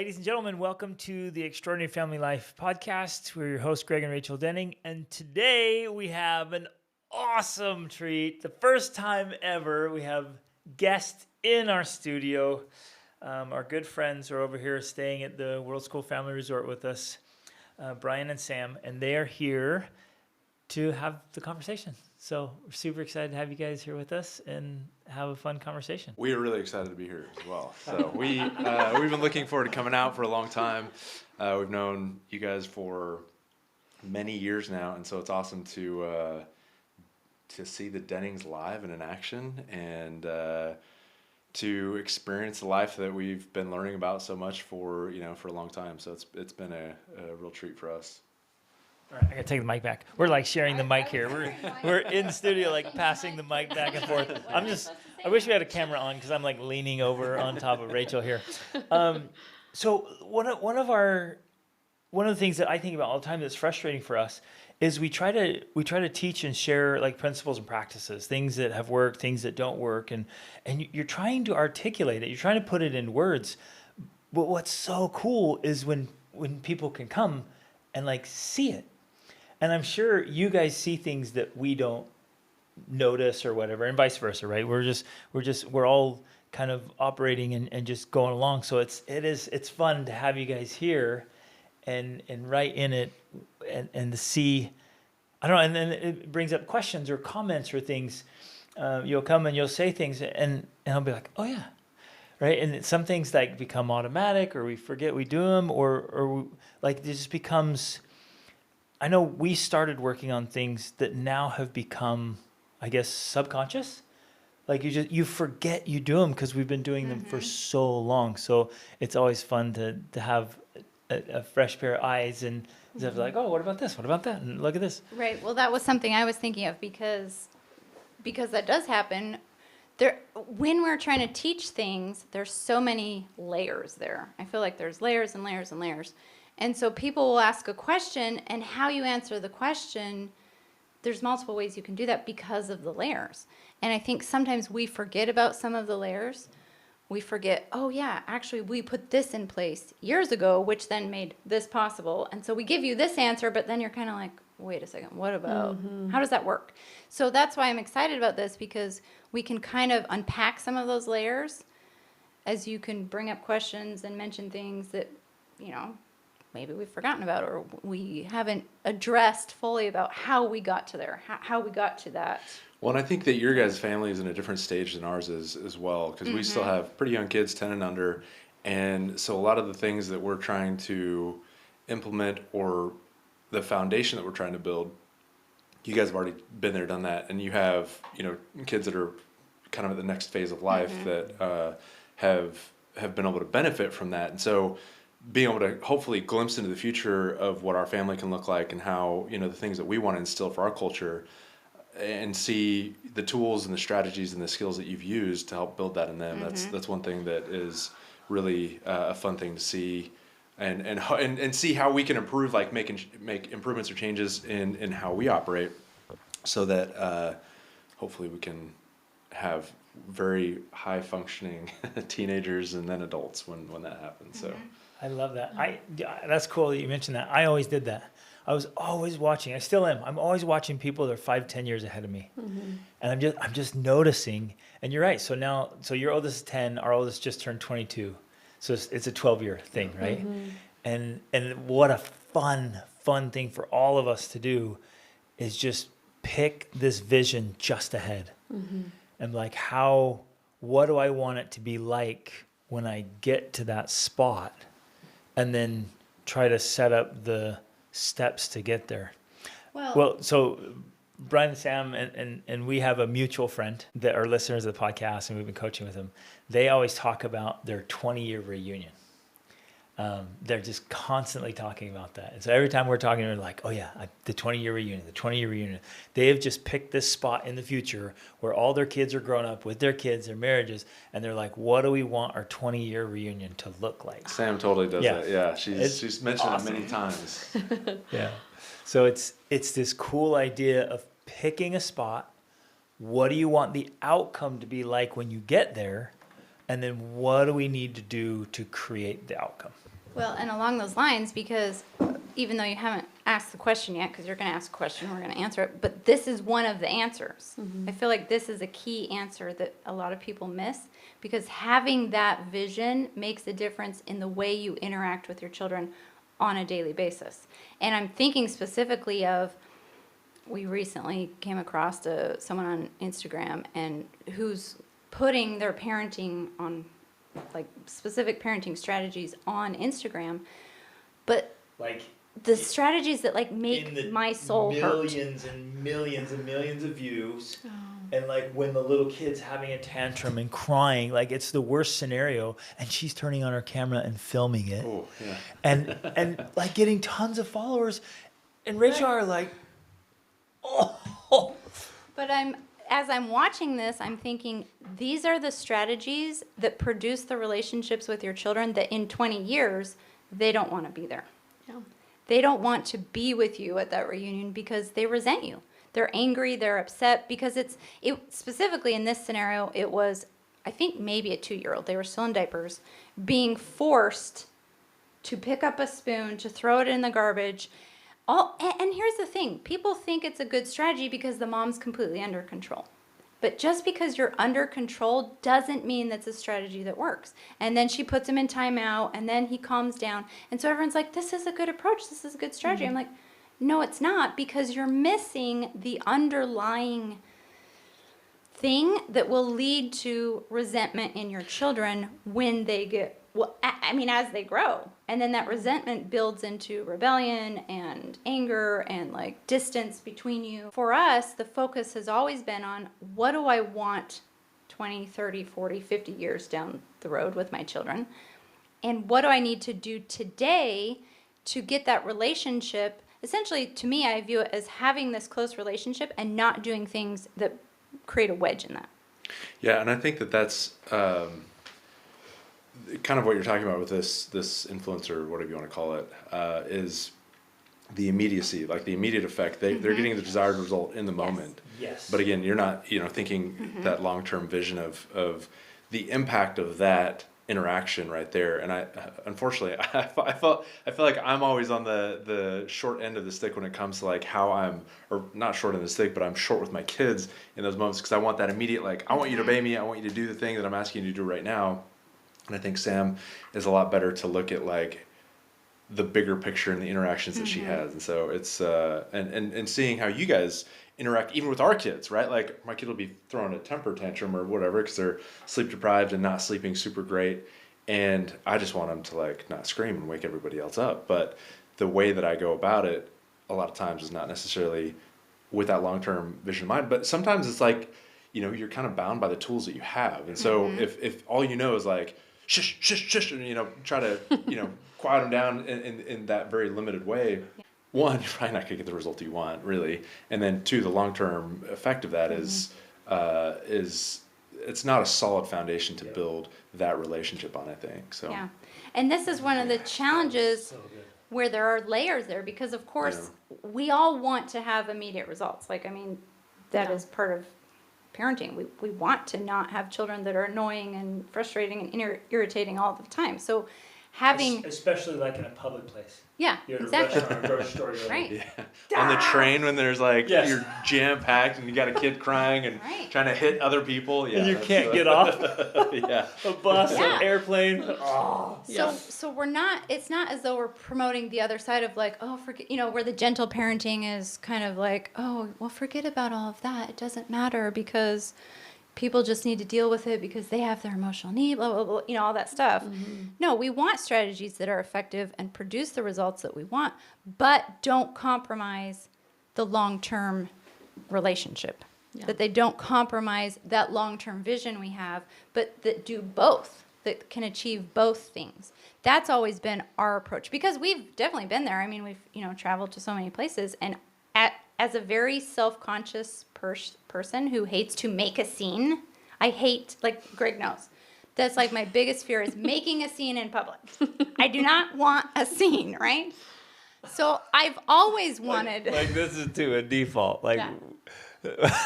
Ladies and gentlemen, welcome to the Extraordinary Family Life podcast. We're your hosts, Greg and Rachel Denning, and today we have an awesome treat. The first time ever we have guests in our studio. Our good friends are over here staying at the World School Family Resort with us, Brian and Sam, and they are here to have the conversation. So we're super excited to have you guys here with us and have a fun conversation. We are really excited to be here as well. So we've been looking forward to coming out for a long time. We've known you guys for many years now, and so it's awesome to see the Dennings live and in action, and to experience the life that we've been learning about so much for a long time. So it's been a real treat for us. All right, I gotta take the mic back. We're like sharing the mic here. We're in the studio, like passing the mic back and forth. I wish we had a camera on because I'm like leaning over on top of Rachel here. So one of the things that I think about all the time that's frustrating for us is we try to teach and share like principles and practices, things that have worked, things that don't work, and you're trying to articulate it. You're trying to put it in words. But what's so cool is when people can come and like see it. And I'm sure you guys see things that we don't notice or whatever, and vice versa, right? We're all kind of operating and just going along. So it's fun to have you guys here and right in it and to see, I don't know, and then it brings up questions or comments or things. You'll come and you'll say things and I'll be like, oh yeah, right? And some things like become automatic or we forget we do them or like it just becomes. I know we started working on things that now have become, I guess, subconscious. Like you forget you do them because we've been doing them for so long. So it's always fun to have a fresh pair of eyes and like, oh, what about this? What about that? And look at this. Right. Well, that was something I was thinking of because that does happen. When we're trying to teach things, there's so many layers there. I feel like there's layers and layers and layers. And so people will ask a question, and how you answer the question, there's multiple ways you can do that because of the layers. And I think sometimes we forget about some of the layers. We forget, oh yeah, actually we put this in place years ago, which then made this possible. And so we give you this answer, but then you're kind of like, wait a second, what about, how does that work? So that's why I'm excited about this, because we can kind of unpack some of those layers as you can bring up questions and mention things that, maybe we've forgotten about or we haven't addressed fully about how we got to there, how we got to that. Well, and I think that your guys' family is in a different stage than ours is as well, because we still have pretty young kids, 10 and under, and so a lot of the things that we're trying to implement or the foundation that we're trying to build, you guys have already been there, done that, and you have kids that are kind of at the next phase of life that have been able to benefit from that, and so being able to hopefully glimpse into the future of what our family can look like and how the things that we want to instill for our culture, and see the tools and the strategies and the skills that you've used to help build that in them. That's one thing that is really a fun thing to see, and see how we can improve, like make improvements or changes in how we operate, so that hopefully we can have very high functioning teenagers and then adults when that happens. So I love that. That's cool that you mentioned that. I always did that. I was always watching. I still am. I'm always watching people that are 5-10 years ahead of me, and I'm just noticing. And you're right. So your oldest is 10. Our oldest just turned 22. So it's a 12-year thing, right? And what a fun thing for all of us to do is just pick this vision just ahead, and like what do I want it to be like when I get to that spot, and then try to set up the steps to get there. Well, so Brian and Sam and we have a mutual friend that are listeners of the podcast, and we've been coaching with them. They always talk about their 20-year reunion. They're just constantly talking about that. And so every time we're talking, they're like, oh yeah, the 20-year reunion. They have just picked this spot in the future where all their kids are grown up with their kids, their marriages, and they're like, what do we want our 20-year reunion to look like? Sam totally does that. Yeah, she's mentioned awesome. it many times. Yeah. So it's this cool idea of picking a spot. What do you want the outcome to be like when you get there? And then what do we need to do to create the outcome? Well, and along those lines, because even though you haven't asked the question yet, because you're going to ask a question, we're going to answer it, but this is one of the answers. I feel like this is a key answer that a lot of people miss, because having that vision makes a difference in the way you interact with your children on a daily basis. And I'm thinking specifically of, we recently came across someone on Instagram and who's putting their parenting on, like, specific parenting strategies on Instagram, but Like the strategies that like in make the my soul hurt. millions and millions and millions of views. And like when the little kid's having a tantrum and crying, like it's the worst scenario, and she's turning on her camera and filming it, Oh, yeah. and like getting tons of followers, and Rachel are like, oh, But as I'm watching this, I'm thinking these are the strategies that produce the relationships with your children that in 20 years they don't want to be there. Yeah. They don't want to be with you at that reunion because they resent you. They're angry, they're upset because it specifically in this scenario, it was, I think maybe a 2-year-old, they were still in diapers, being forced to pick up a spoon, to throw it in the garbage. And here's the thing, people think it's a good strategy because the mom's completely under control. But just because you're under control doesn't mean that's a strategy that works. And then she puts him in timeout, and then he calms down. And so everyone's like, this is a good approach. This is a good strategy. I'm like, no, it's not, because you're missing the underlying thing that will lead to resentment in your children when they get, well, I mean, as they grow. And then that resentment builds into rebellion and anger and like distance between you. For us, the focus has always been on what do I want 20, 30, 40, 50 years down the road with my children? And what do I need to do today to get that relationship? Essentially, to me, I view it as having this close relationship and not doing things that create a wedge in that. Yeah, and I think that's kind of what you're talking about with this influencer, whatever you want to call it, is the immediacy, like the immediate effect. They're getting the desired result in the moment. yes. But again, you're not, thinking that long-term vision of the impact of that interaction right there. And unfortunately, I feel like I'm always on the short end of the stick when it comes to like how or not short end of the stick, but I'm short with my kids in those moments because I want that immediate, like, I want you to obey me. I want you to do the thing that I'm asking you to do right now. And I think Sam is a lot better to look at like the bigger picture and the interactions that she has. And so it's, and seeing how you guys interact even with our kids, right? Like my kid will be throwing a temper tantrum or whatever because they're sleep deprived and not sleeping super great. And I just want them to like not scream and wake everybody else up. But the way that I go about it a lot of times is not necessarily with that long-term vision in mind. But sometimes it's like, you're kind of bound by the tools that you have. And so if all you know is like, shush, shush, shush, and, try to, quiet them down in that very limited way. One, you're probably not going to get the result you want, really. And then two, the long-term effect of that is it's not a solid foundation to build that relationship on, I think. So Yeah. And this is one of the challenges where there are layers there because, of course, we all want to have immediate results. Like, I mean, that is part of parenting. We want to not have children that are annoying and frustrating and irritating all the time. So having... Especially like in a public place. Yeah, You're at a exactly. restaurant or grocery store. You're like, Right. yeah. On the train when there's like, Yes. you're jam-packed and you got a kid crying and Right. trying to hit other people. Yeah, And you that's, can't get off yeah. a bus, Yeah. an airplane. Oh. So we're not, it's not as though we're promoting the other side of like, oh, forget, where the gentle parenting is kind of like, oh, well, forget about all of that. It doesn't matter because people just need to deal with it because they have their emotional need, blah, blah, blah, all that stuff. No, we want strategies that are effective and produce the results that we want, but don't compromise the long-term relationship. Yeah. That they don't compromise that long-term vision we have, but that do both, that can achieve both things. That's always been our approach because we've definitely been there. I mean, we've, traveled to so many places, and as a very self-conscious person who hates to make a scene, I hate, like Greg knows, that's like my biggest fear is making a scene in public. I do not want a scene, right? So I've always wanted... Like this is to a default. Like, Yeah.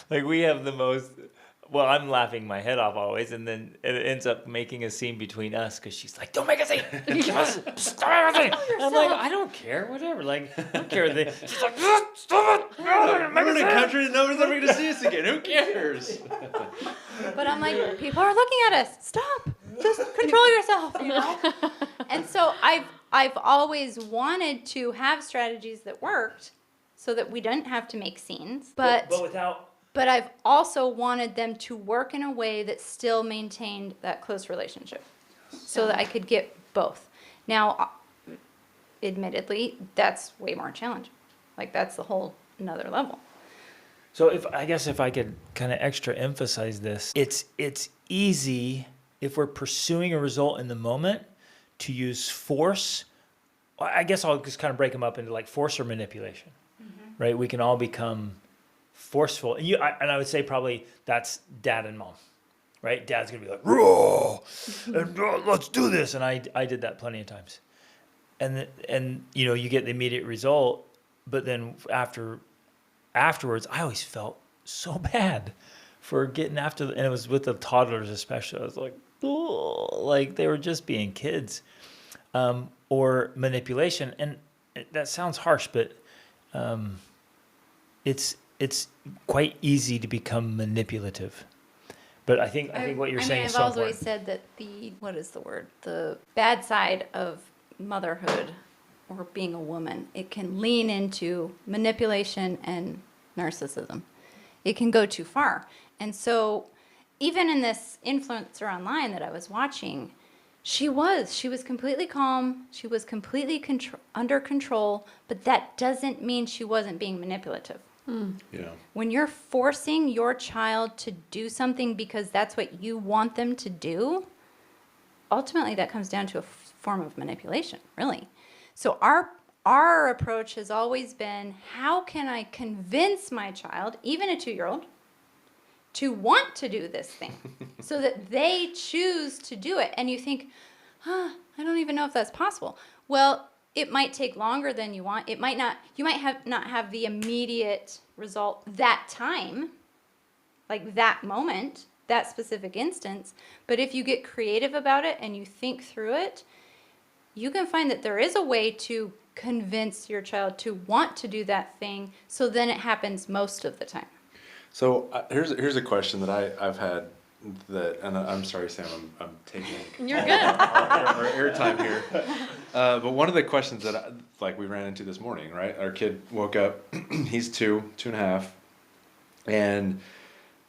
like we have the most well, I'm laughing my head off always, and then it ends up making a scene between us because she's like, "Don't make a scene, stop everything." I'm like, "I don't care, whatever. Like, I don't care." She's like, "Stop it! We're in a country that nobody's ever going to see us again. Who cares? But I'm like, people are looking at us. Stop. Just control yourself, you know? And so I've always wanted to have strategies that worked so that we didn't have to make scenes. But without. But I've also wanted them to work in a way that still maintained that close relationship so that I could get both. Now, admittedly, that's way more challenging. Like, that's the whole another level. So I guess if I could kind of extra emphasize this, it's easy if we're pursuing a result in the moment to use force. I guess I'll just kind of break them up into like force or manipulation, right? We can all become forceful, and I would say probably that's dad and mom, right? Dad's gonna be like, "Roar, and let's do this," and I did that plenty of times, and you get the immediate result, but then afterwards, I always felt so bad for getting after, and it was with the toddlers especially. I was like, "Oh," like they were just being kids, or manipulation, and that sounds harsh, but it's quite easy to become manipulative. But I think what you're saying is so I've important. always said that the bad side of motherhood or being a woman, it can lean into manipulation and narcissism. It can go too far. And so even in this influencer online that I was watching, she was completely calm. She was completely under control, but that doesn't mean she wasn't being manipulative. Yeah. When you're forcing your child to do something because that's what you want them to do, ultimately that comes down to a form of manipulation, really. So our approach has always been, how can I convince my child, even a 2-year-old, to want to do this thing so that they choose to do it? And you think, I don't even know if that's possible. Well, it might take longer than you want. It might not. You might not have the immediate result that time, like that moment, that specific instance. But if you get creative about it and you think through it, you can find that there is a way to convince your child to want to do that thing. So then it happens most of the time. So here's a question that I've had and I'm sorry, Sam, I'm taking You're good. our airtime here. But one of the questions that we ran into this morning, right? Our kid woke up. He's 2.5, and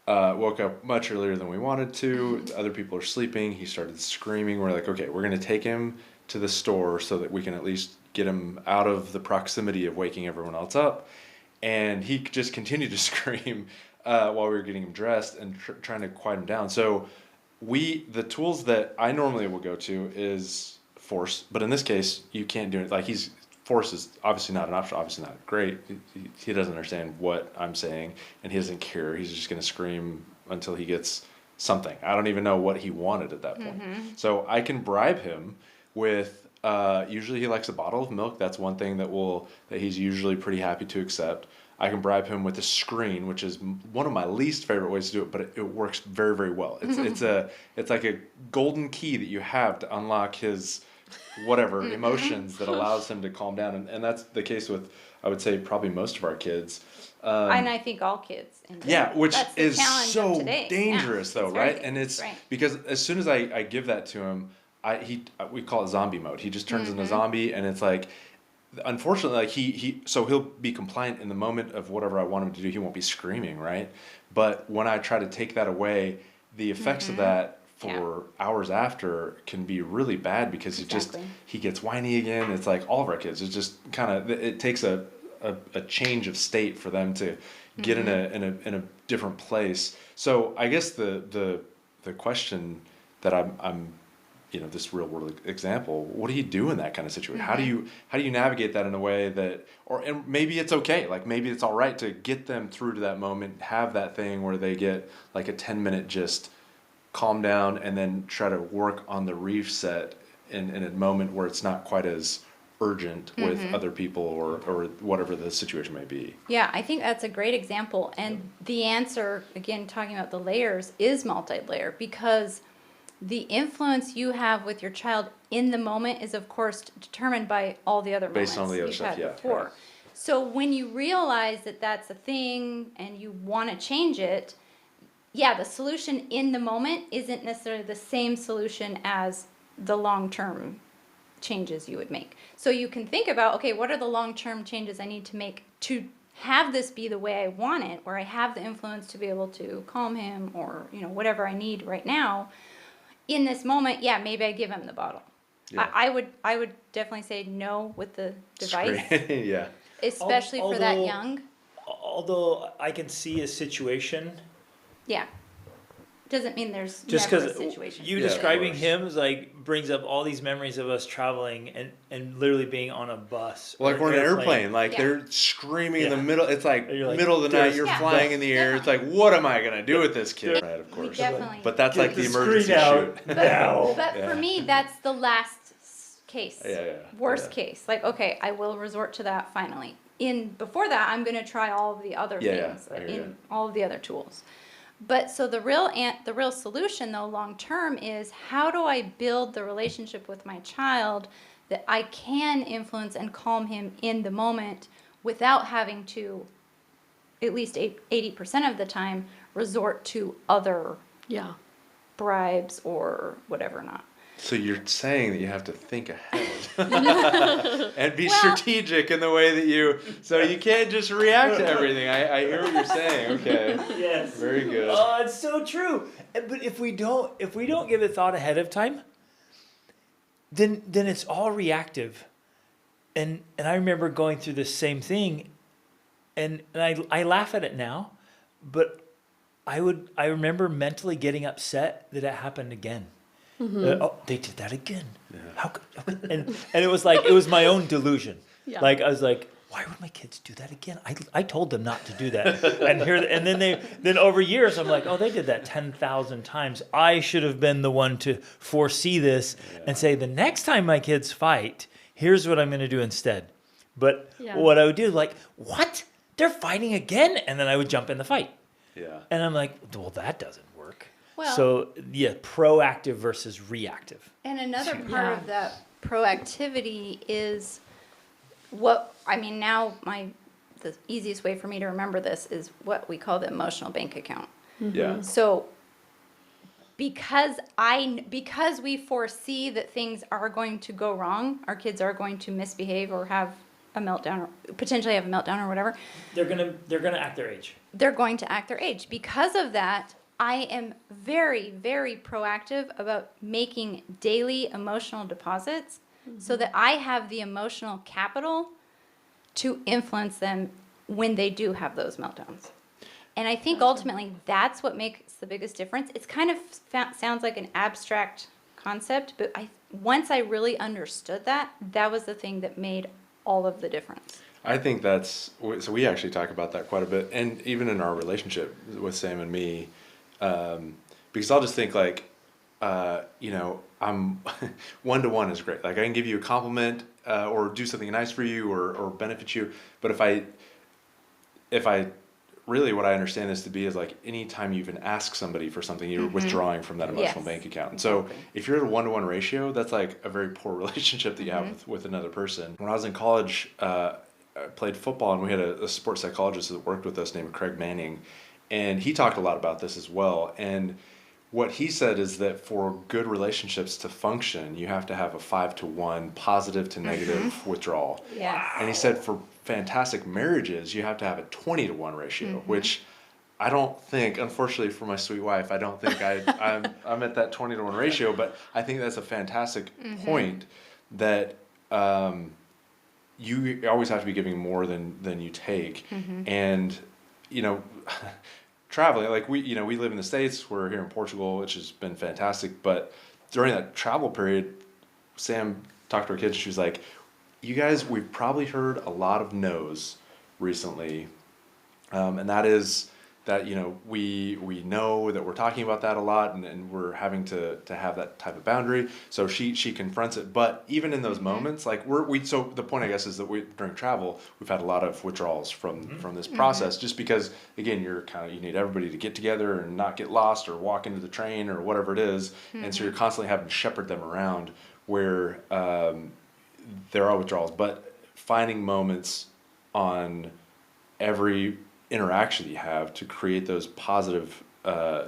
woke up much earlier than we wanted to. Other people are sleeping. He started screaming. We're like, okay, we're gonna take him to the store so that we can at least get him out of the proximity of waking everyone else up. And he just continued to scream while we were getting him dressed and trying to quiet him down. So the tools that I normally will go to is force, but in this case, you can't do it. Like force is obviously not an option, obviously not great. He doesn't understand what I'm saying, and he doesn't care. He's just going to scream until he gets something. I don't even know what he wanted at that point. So I can bribe him with, usually he likes a bottle of milk. That's one thing that he's usually pretty happy to accept. I can bribe him with a screen, which is one of my least favorite ways to do it, but it works very, very well. It's like a golden key that you have to unlock his whatever emotions that allows him to calm down, and that's the case with, I would say, probably most of our kids. And I think all kids. Yeah, which That's the is challenge of so today. dangerous, Yeah, though, it's right? very- And it's right. because as soon as I give that to him, we call it zombie mode. He just turns into zombie, and it's like, unfortunately, like so he'll be compliant in the moment of whatever I want him to do. He won't be screaming, right? But when I try to take that away, the effects of that for hours after can be really bad, because he gets whiny again. It's like all of our kids. It's just kind of, it takes a change of state for them to get in a different place. So I guess the question that I'm this real world example, what do you do in that kind of situation? How do you navigate that in a way that, and maybe it's okay, like maybe it's all right to get them through to that moment, have that thing where they get like a 10-minute just calm down, and then try to work on the reset in a moment where it's not quite as urgent with other people or whatever the situation may be. Yeah, I think that's a great example. And the answer, again, talking about the layers, is multi-layer, because the influence you have with your child in the moment is, of course, determined by all the other Based moments on the other you've stuff, had yeah, before. right. So when you realize that that's a thing and you want to change it, yeah, the solution in the moment isn't necessarily the same solution as the long-term changes you would make. So you can think about, okay, what are the long-term changes I need to make to have this be the way I want it, where I have the influence to be able to calm him, or, you know, whatever I need right now. In this moment, yeah, maybe I give him the bottle. Yeah. I would definitely say no with the device, Screen, yeah. especially for that Although- young. Although I can see a situation, Yeah. Doesn't mean there's just never a because situation. you Yeah, of describing course. him is like brings up all these memories of us traveling and literally being on a bus. Like or we're in an airplane, like Yeah. they're screaming in the Yeah. middle. It's like, And you're like, middle of the night, "There's- you're Yeah. flying in the air. It's like, what am I gonna do with this kid? Right, of We course. definitely. But that's Get like the the emergency screen out shoot. now. But Yeah. for me, that's the last case. Yeah, Worst yeah. case. Like, okay, I will resort to that finally. Before that, I'm going to try all of the other Yeah, things, I hear in ya. all of the other tools. But so the real solution though, long term, is how do I build the relationship with my child that I can influence and calm him in the moment without having to, at least 80% of the time, resort to other Yeah. bribes or whatever not. So you're saying that you have to think ahead and be Well- strategic in the way that so you can't just react to everything. I hear what you're saying. Okay. Yes. Very good. Oh, it's so true. But if we don't give it thought ahead of time, then it's all reactive. And I remember going through this same thing, and I laugh at it now, but I remember mentally getting upset that it happened again. Oh, they did that again. How could, and it was like, it was my own delusion. Yeah. Like, I was like, why would my kids do that again? I told them not to do that. And then over years, I'm like, oh, they did that 10,000 times. I should have been the one to foresee this and say, the next time my kids fight, here's what I'm going to do instead. But Yeah. what I would do, like, what? They're fighting again? And then I would jump in the fight. Yeah. And I'm like, well, that doesn't work. Well- So, yeah, proactive versus reactive. And another part Yeah. of that proactivity is now the easiest way for me to remember this is what we call the emotional bank account. Yeah. So because we foresee that things are going to go wrong, our kids are going to misbehave or have a meltdown, or potentially have a meltdown or whatever, They're gonna act their age. they're going to act their age. Because of that, I am very, very proactive about making daily emotional deposits so that I have the emotional capital to influence them when they do have those meltdowns. And I think ultimately that's what makes the biggest difference. It's kind of sounds like an abstract concept, but once I really understood that, that was the thing that made all of the difference. I think so we actually talk about that quite a bit, and even in our relationship with Sam and me, because I'll just think like, I'm one-to-one is great. Like I can give you a compliment or do something nice for you or benefit you, but if I really what I understand this to be is like anytime you even ask somebody for something, you're withdrawing from that emotional Yes. bank account. And so Exactly. if you're at a one-to-one ratio, that's like a very poor relationship that you have with another person. When I was in college, I played football, and we had a sports psychologist that worked with us named Craig Manning, and he talked a lot about this as well. And what he said is that for good relationships to function, you have to have a 5-to-1 positive to negative withdrawal. Yes. And he said for fantastic marriages, you have to have a 20-to-1 ratio, which I don't think, unfortunately for my sweet wife, I don't think I'm at that 20-to-1 ratio, but I think that's a fantastic point that you always have to be giving more than you take. And, traveling, like we live in the States, we're here in Portugal, which has been fantastic, but during that travel period, Sam talked to our kids, she was like, you guys, we've probably heard a lot of no's recently, and that is that, we know that we're talking about that a lot, and we're having to have that type of boundary. So she confronts it, but even in those moments, like so the point, I guess, is that during travel, we've had a lot of withdrawals from this process, just because, again, you need everybody to get together and not get lost or walk into the train or whatever it is. And so you're constantly having to shepherd them around where, there are withdrawals, but finding moments on every interaction you have to create those positive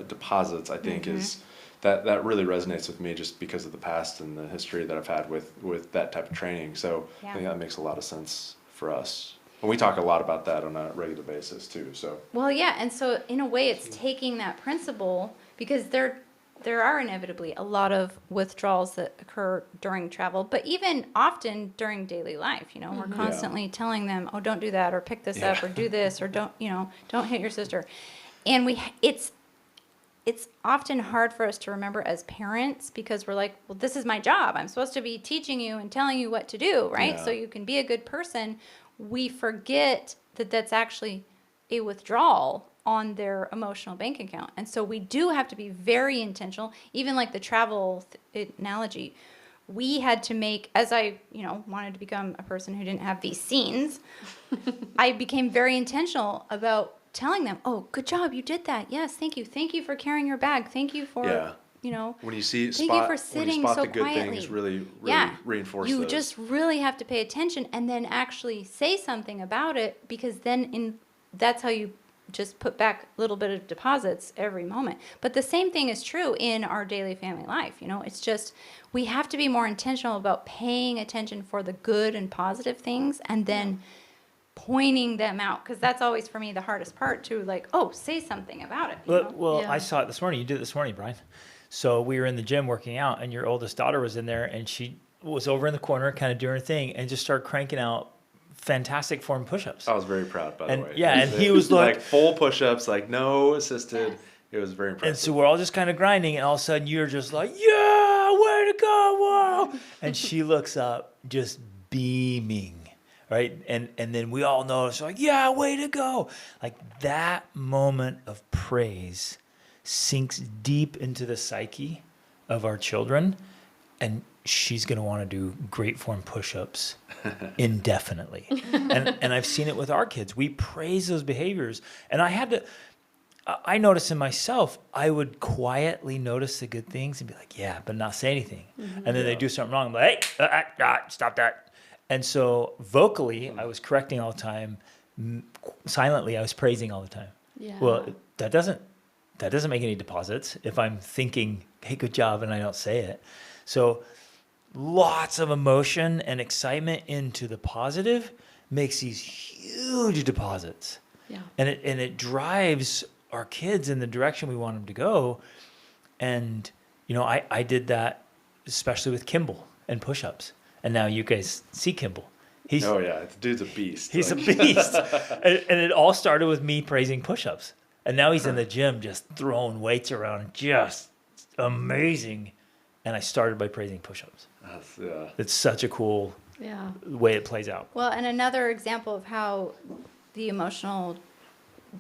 deposits, I think, is that really resonates with me, just because of the past and the history that I've had with that type of training. So I think that makes a lot of sense for us. And we talk a lot about that on a regular basis too. So Well, yeah, and so in a way, it's taking that principle, because there are inevitably a lot of withdrawals that occur during travel, but even often during daily life. We're constantly telling them, "Oh, don't do that," or "Pick this up," or "Do this," or "Don't hit your sister," and it's often hard for us to remember as parents, because we're like, "Well, this is my job. I'm supposed to be teaching you and telling you what to do, right? Yeah. So you can be a good person." We forget that that's actually a withdrawal on their emotional bank account. And so we do have to be very intentional. Even like the travel analogy, we had to make, as I, wanted to become a person who didn't have these scenes, I became very intentional about telling them, "Oh, good job, you did that. Yes, thank you. Thank you for carrying your bag. Thank you for, when you see thank you for when sitting you spot so the good quietly." things, really Yeah. reinforce You those. just really have to pay attention, and then actually say something about it, because then that's how you just put back a little bit of deposits every moment. But the same thing is true in our daily family life. It's just, we have to be more intentional about paying attention for the good and positive things, and then pointing them out, because that's always for me the hardest part, to like, oh, say something about it. Well, Yeah. I saw it this morning. You did it this morning, Brian. So we were in the gym working out, and your oldest daughter was in there, and she was over in the corner kind of doing her thing and just started cranking out fantastic form push-ups. I was very proud, by the And way. yeah, and he was like full push-ups, like no assisted. Yes. It was very impressive. And so we're all just kind of grinding, and all of a sudden you're just like, "Yeah, way to go, wow!" And she looks up, just beaming, right? And then we all notice, like, "Yeah, way to go!" Like that moment of praise sinks deep into the psyche of our children, and she's going to want to do great form push-ups indefinitely. And I've seen it with our kids. We praise those behaviors, and I noticed in myself, I would quietly notice the good things and be like, "Yeah," but not say anything. And then they do something wrong. I'm like, "Hey, stop that." And so vocally, I was correcting all the time. Silently, I was praising all the time. Yeah. Well, that doesn't make any deposits if I'm thinking, "Hey, good job," and I don't say it. So lots of emotion and excitement into the positive makes these huge deposits. Yeah. And it drives our kids in the direction we want them to go. And, I did that especially with Kimball and push-ups. And now you guys see Kimball. Oh yeah, the dude's a beast. He's a beast. And it all started with me praising push-ups. And now he's in the gym just throwing weights around, just amazing. And I started by praising push-ups. Yeah. It's such a cool Yeah. way it plays out. Well, and another example of how the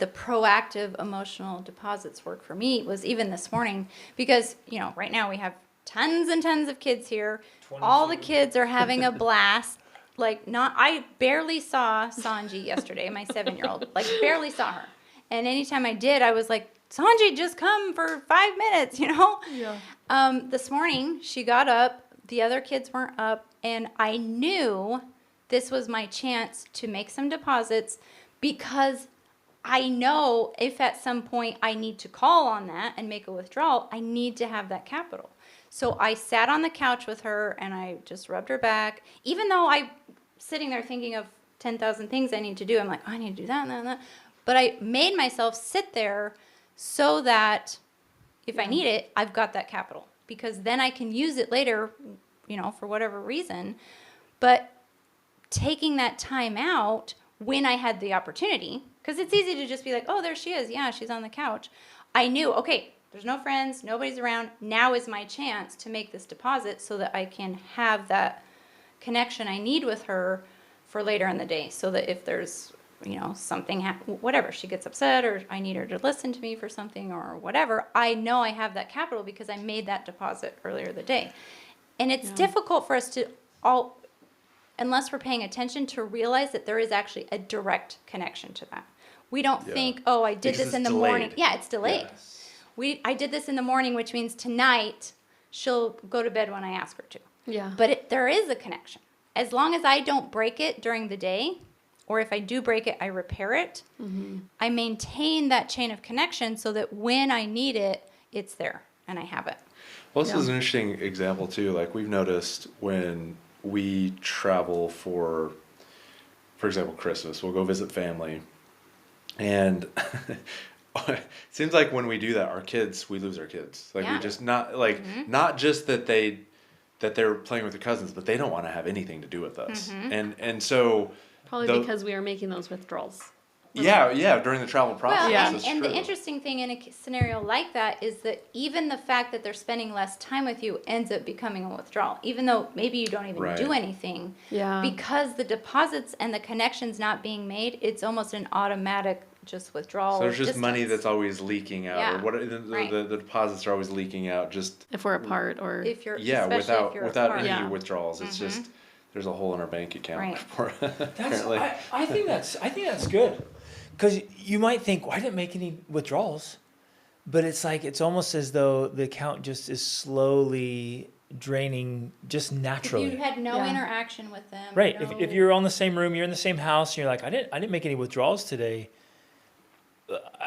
proactive emotional deposits work for me was even this morning, because, right now we have tons and tons of kids here. All the kids are having a blast. I barely saw Sanji yesterday, my 7-year-old, barely saw her. And anytime I did, I was like, "Sanji, just come for 5 minutes, Yeah. This morning, she got up, the other kids weren't up, and I knew this was my chance to make some deposits, because I know if at some point I need to call on that and make a withdrawal, I need to have that capital. So I sat on the couch with her and I just rubbed her back, even though I'm sitting there thinking of 10,000 things I need to do. I'm like, "Oh, I need to do that and that and that." But I made myself sit there so that if I need it, I've got that capital, because then I can use it later, for whatever reason. But taking that time out when I had the opportunity, because it's easy to just be like, "Oh, there she is. Yeah, she's on the couch." I knew, okay, there's no friends, nobody's around. Now is my chance to make this deposit so that I can have that connection I need with her for later in the day, so that if there's something, whatever, she gets upset or I need her to listen to me for something or whatever, I know I have that capital because I made that deposit earlier the day. And it's difficult for us to unless we're paying attention, to realize that there is actually a direct connection to that. We don't think, oh, I did Because this it's in the delayed. morning. Yeah, it's delayed. I did this in the morning, which means tonight she'll go to bed when I ask her to. Yeah. But there is a connection. As long as I don't break it during the day, or if I do break it, I repair it. I maintain that chain of connection so that when I need it, it's there and I have it. Well, this is an interesting example too. Like we've noticed when we travel for example, Christmas, we'll go visit family, and it seems like when we do that, we lose our kids. Like we just not just that they're playing with their cousins, but they don't want to have anything to do with us, and so Probably because we are making those withdrawals. during the travel process. Well, that's and the true. interesting thing in a scenario like that is that even the fact that they're spending less time with you ends up becoming a withdrawal, even though maybe you don't even do anything. Yeah. Because the deposits and the connections not being made, it's almost an automatic just withdrawal. So there's just money distance. that's always leaking out, Yeah, or what right. the deposits are always leaking out. Just If we're apart or If you're without apart. any Yeah. withdrawals, it's just there's a hole in our bank account. Right. For, That's, apparently. I think that's good, because you might think, well, I didn't make any withdrawals, but it's almost as though the account just is slowly draining just naturally. If you had no Yeah. interaction with them. Right. no- If you're on the same room, you're in the same house, and you're like, I didn't make any withdrawals today.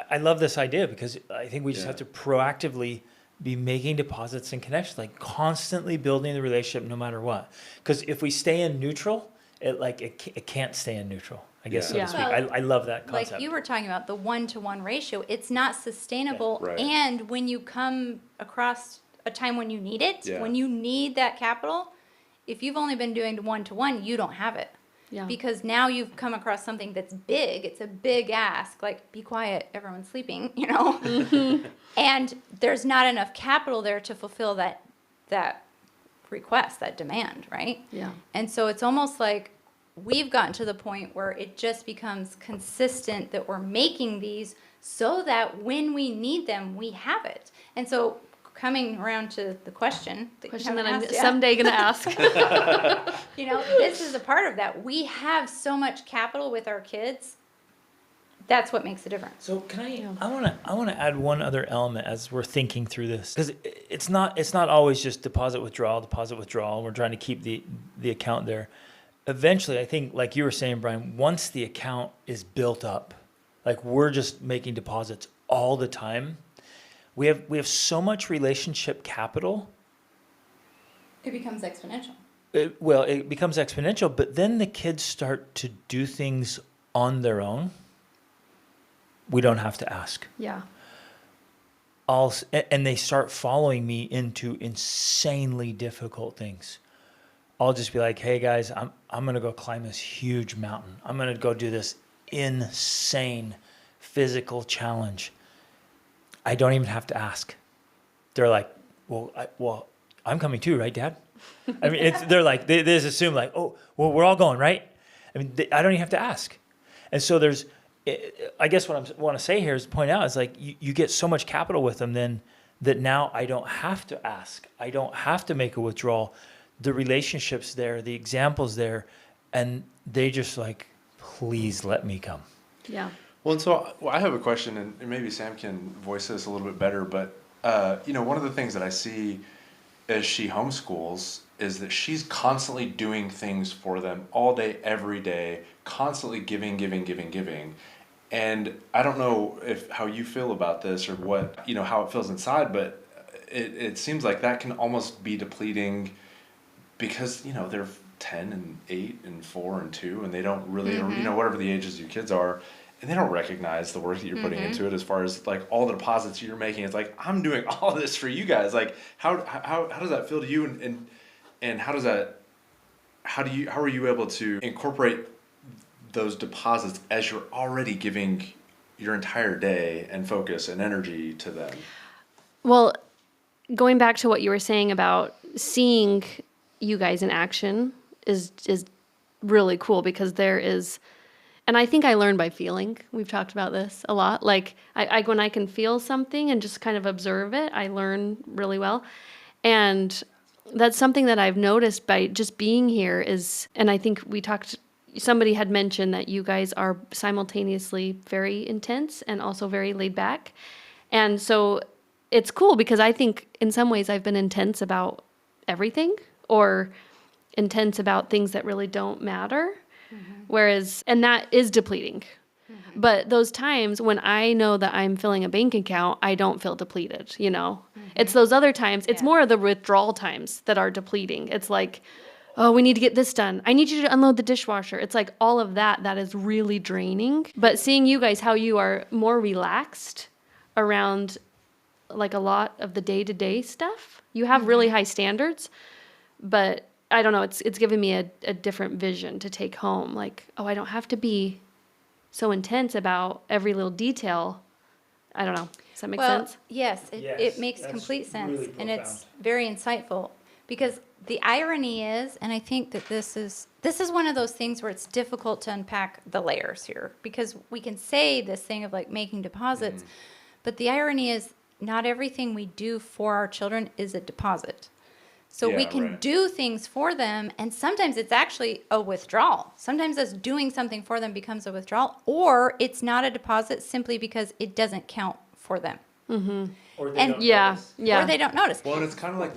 I love this idea because I think we just have to proactively be making deposits and connections, like constantly building the relationship no matter what. Because if we stay in neutral, it can't stay in neutral, I guess, so Yeah. to speak. Well, I love that concept. Like you were talking about, the 1-to-1 ratio, it's not sustainable. Yeah, right. And when you come across a time when you need it, Yeah. when you need that capital, if you've only been doing 1-to-1, you don't have it. Yeah. Because now you've come across something that's big. It's a big ask, like, be quiet, everyone's sleeping, And there's not enough capital there to fulfill that request, that demand, right? Yeah. And so it's almost like we've gotten to the point where it just becomes consistent that we're making these so that when we need them, we have it. And so coming around to the question that Question you that I'm haven't asked yet, someday going to ask. this is a part of that. We have so much capital with our kids. That's what makes the difference. So can I want to add one other element as we're thinking through this, because it's not always just deposit withdrawal. We're trying to keep the account there. Eventually, I think, like you were saying, Brian, once the account is built up, like we're just making deposits all the time, we have so much relationship capital. It becomes exponential. It becomes exponential, but then the kids start to do things on their own. We don't have to ask. Yeah. And they start following me into insanely difficult things. I'll just be like, hey guys, I'm gonna go climb this huge mountain. I'm gonna go do this insane physical challenge. I don't even have to ask. They're like, well, I'm coming too, right, Dad? I mean, they just assume like, oh, well, we're all going, right? I mean, I don't even have to ask. And so I guess what I want to say here is point out is like you get so much capital with them then that now I don't have to ask. I don't have to make a withdrawal. The relationship's there, the example's there, and they just like, please let me come. Yeah. Well, and so I have a question, and maybe Sam can voice this a little bit better, but one of the things that I see as she homeschools is that she's constantly doing things for them all day, every day, constantly giving. And I don't know how you feel about this or what, how it feels inside, but it seems like that can almost be depleting because, they're 10 and 8 and 4 and 2, and they don't really, or, whatever the ages your kids are, and they don't recognize the work that you're putting into it as far as like all the deposits you're making. It's like, I'm doing all this for you guys. Like, how does that feel to you? And how are you able to incorporate those deposits as you're already giving your entire day and focus and energy to them? Well, going back to what you were saying about seeing you guys in action is really cool, because there is And I think I learn by feeling. We've talked about this a lot. Like I when I can feel something and just kind of observe it, I learn really well. And that's something that I've noticed by just being here is, and I think somebody had mentioned that you guys are simultaneously very intense and also very laid back. And so it's cool because I think in some ways I've been intense about everything or intense about things that really don't matter. Whereas, and that is depleting. But those times when I know that I'm filling a bank account, I don't feel depleted, you know? It's those other times, it's more of the withdrawal times that are depleting. It's like, oh, we need to get this done. I need you to unload the dishwasher. It's like all of that is really draining. But seeing you guys, how you are more relaxed around like a lot of the day-to-day stuff. You have really high standards, but I don't know, it's given me a different vision to take home. Like, oh, I don't have to be so intense about every little detail. I don't know. Does that make sense? Yes, Yes, it makes that's complete sense. really And it's profound. very insightful because the irony is, and I think that this is one of those things where it's difficult to unpack the layers here because we can say this thing of like making deposits, but the irony is not everything we do for our children is a deposit. So we Yeah, can right. do things for them, and sometimes it's actually a withdrawal. Sometimes us doing something for them becomes a withdrawal, or it's not a deposit simply because it doesn't count for them. Or they And- don't Yeah, notice. yeah. Or they don't notice. Well, and it's kind of like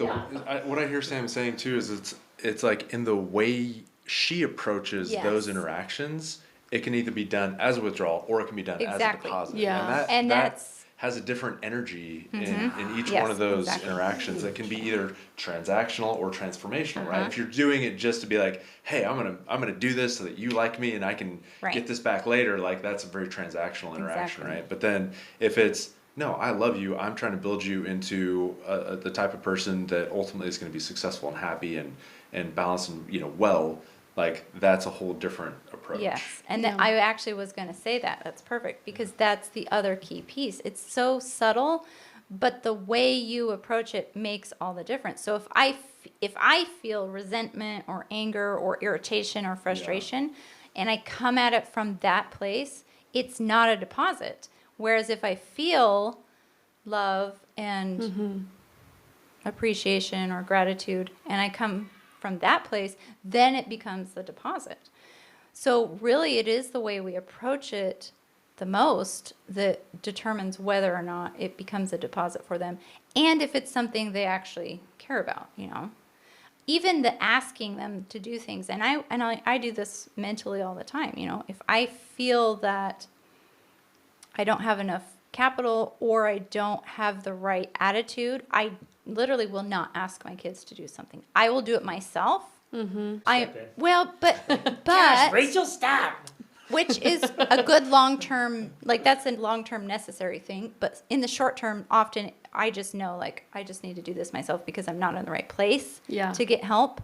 what I hear Sam saying too is it's like in the way she approaches Yes. those interactions, it can either be done as a withdrawal or it can be done as a Exactly. deposit. Yeah. And And that that's- has a different energy in each Yes, one of those exactly. interactions that can be either transactional or transformational, right? Uh-huh. If you're doing it just to be like, hey, I'm gonna do this so that you like me and I can Right. get this back later, like that's a very transactional interaction, Exactly. right? But then if it's no, I love you. I'm trying to build you into the type of person that ultimately is going to be successful and happy and balanced and well. Like that's a whole different approach. Yes, and Yeah. I actually was going to say that. That's perfect because that's the other key piece. It's so subtle, but the way you approach it makes all the difference. So if I feel resentment or anger or irritation or frustration, and I come at it from that place, it's not a deposit. Whereas if I feel love and appreciation or gratitude, and I come from that place, then it becomes the deposit. So really, it is the way we approach it the most that determines whether or not it becomes a deposit for them, and if it's something they actually care about. Even the asking them to do things, and I do this mentally all the time. If I feel that I don't have enough capital or I don't have the right attitude, I literally will not ask my kids to do something. I will do it myself. Step in. But Rachel, stop. which is a good long-term, like that's a long-term necessary thing. But in the short term, often I just know like I just need to do this myself because I'm not in the right place Yeah. to get help.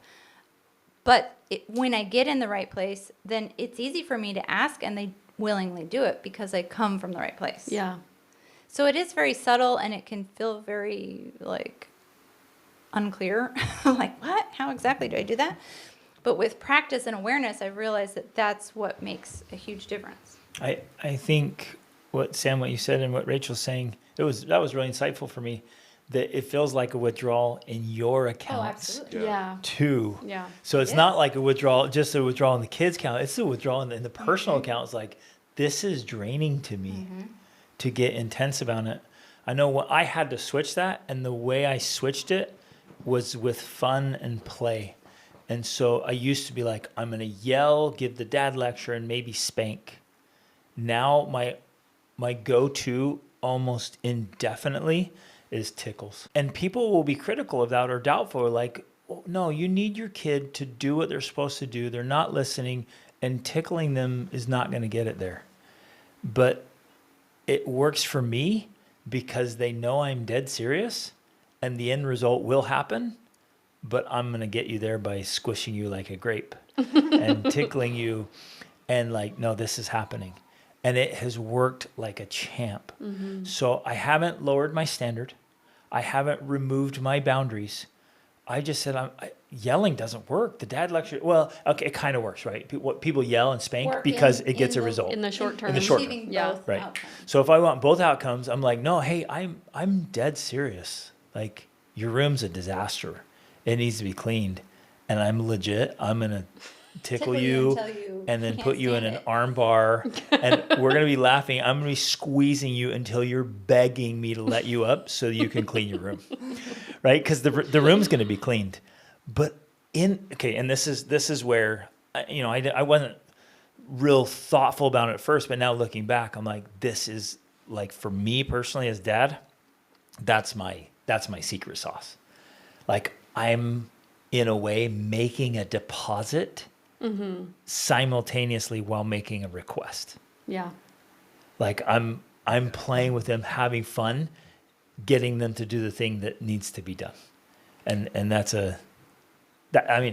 But when I get in the right place, then it's easy for me to ask and they willingly do it because I come from the right place. Yeah. So it is very subtle and it can feel very like unclear. Like, what? How exactly do I do that? But with practice and awareness, I've realized that that's what makes a huge difference. I think what you said and what Rachel's saying, that was really insightful for me, that it feels like a withdrawal in your accounts Yeah. too. Yeah. So it's Yes. not like just a withdrawal in the kids' account. It's a withdrawal in the personal account. It's like, this is draining to me to get intense about it. I know when I had to switch that, and the way I switched it was with fun and play. And so I used to be like, I'm going to yell, give the dad lecture, and maybe spank. Now my go-to almost indefinitely is tickles. And people will be critical of that or doubtful, like, oh, no, you need your kid to do what they're supposed to do. They're not listening, and tickling them is not going to get it there. But it works for me because they know I'm dead serious and the end result will happen, but I'm going to get you there by squishing you like a grape and tickling you and like, no, this is happening. And it has worked like a champ. So I haven't lowered my standard. I haven't removed my boundaries. I just said, yelling doesn't work. The dad lecture, well, okay, it kind of works, right? People yell and spank Work because in- it gets in a the- result. In the short term. In the short term. Achieving Yeah. both Right. outcomes. So if I want both outcomes, I'm like, no, hey, I'm dead serious. Like, your room's a disaster. It needs to be cleaned. And I'm legit. I'm gonna tickle you until you and then can't put you in stand an it. arm bar, and we're gonna be laughing. I'm gonna be squeezing you until you're begging me to let you up so you can clean your room, right? Because the room's gonna be cleaned. But and this is where I wasn't real thoughtful about it at first, but now looking back, I'm like, this is like, for me personally as dad, that's my secret sauce. Like, I'm in a way making a deposit simultaneously while making a request. Yeah. Like, I'm playing with them, having fun, getting them to do the thing that needs to be done. And that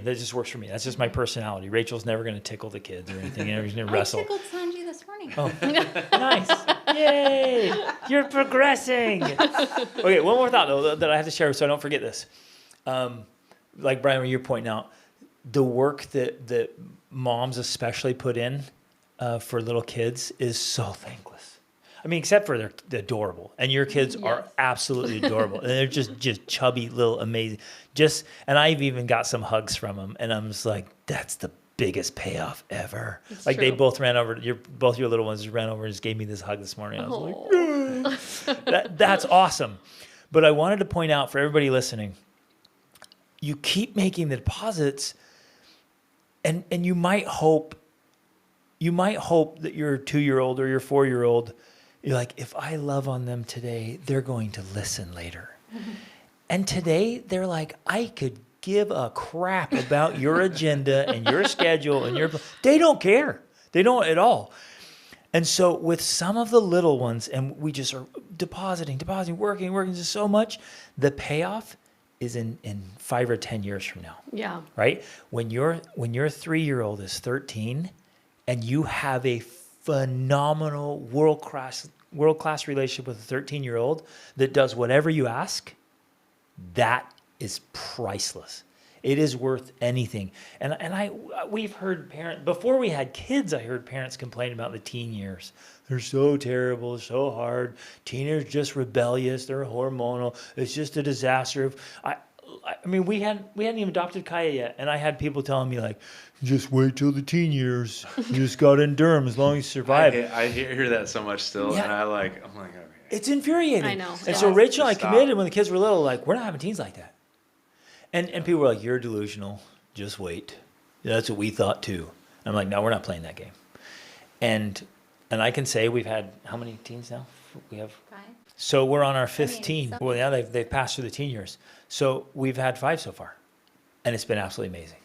just works for me. That's just my personality. Rachel's never going to tickle the kids or anything. And everybody's going to I wrestle. tickled Sanji this morning. Oh, nice. Yay. You're progressing. Okay, one more thought, though, that I have to share so I don't forget this. Like, Brian, you're pointing out, the work that moms especially put in for little kids is so thankless. I mean, except for they're adorable, and your kids are absolutely adorable, and they're just chubby little amazing. And I've even got some hugs from them, and I'm just like, that's the biggest payoff ever. It's like, they true. both ran over. Both your little ones just ran over and just gave me this hug this morning. I was like, that's awesome. But I wanted to point out for everybody listening, you keep making the deposits, and you might hope that your 2-year-old or your 4-year-old, you're like, if I love on them today, they're going to listen later. And today they're like, I could give a crap about your agenda and your schedule and they don't care. They don't at all. And so with some of the little ones, and we just are depositing, working just so much, the payoff is in 5 or 10 years from now. Yeah. Right? When your 3-year-old is 13 and you have a phenomenal world-class relationship with a 13-year-old that does whatever you ask, that is priceless. It is worth anything. And we've heard before we had kids, I heard parents complain about the teen years. They're so terrible, so hard. Teenagers just rebellious, they're hormonal. It's just a disaster. I mean, we hadn't even adopted Kaya yet, and I had people telling me, like, just wait till the teen years. You just got to endure them as long as you survive. I hear that so much still, Yeah. and I'm like, okay. It's infuriating. I know. And so Yeah. Rachel and I Just stop. committed when the kids were little, like, we're not having teens like that. And people were like, you're delusional. Just wait. That's what we thought too. I'm like, no, we're not playing that game. And I can say we've had how many teens now? We have. 5. So we're on our 15. some- Well, yeah, they've passed through the teen years. So we've had 5 so far, and it's been absolutely amazing.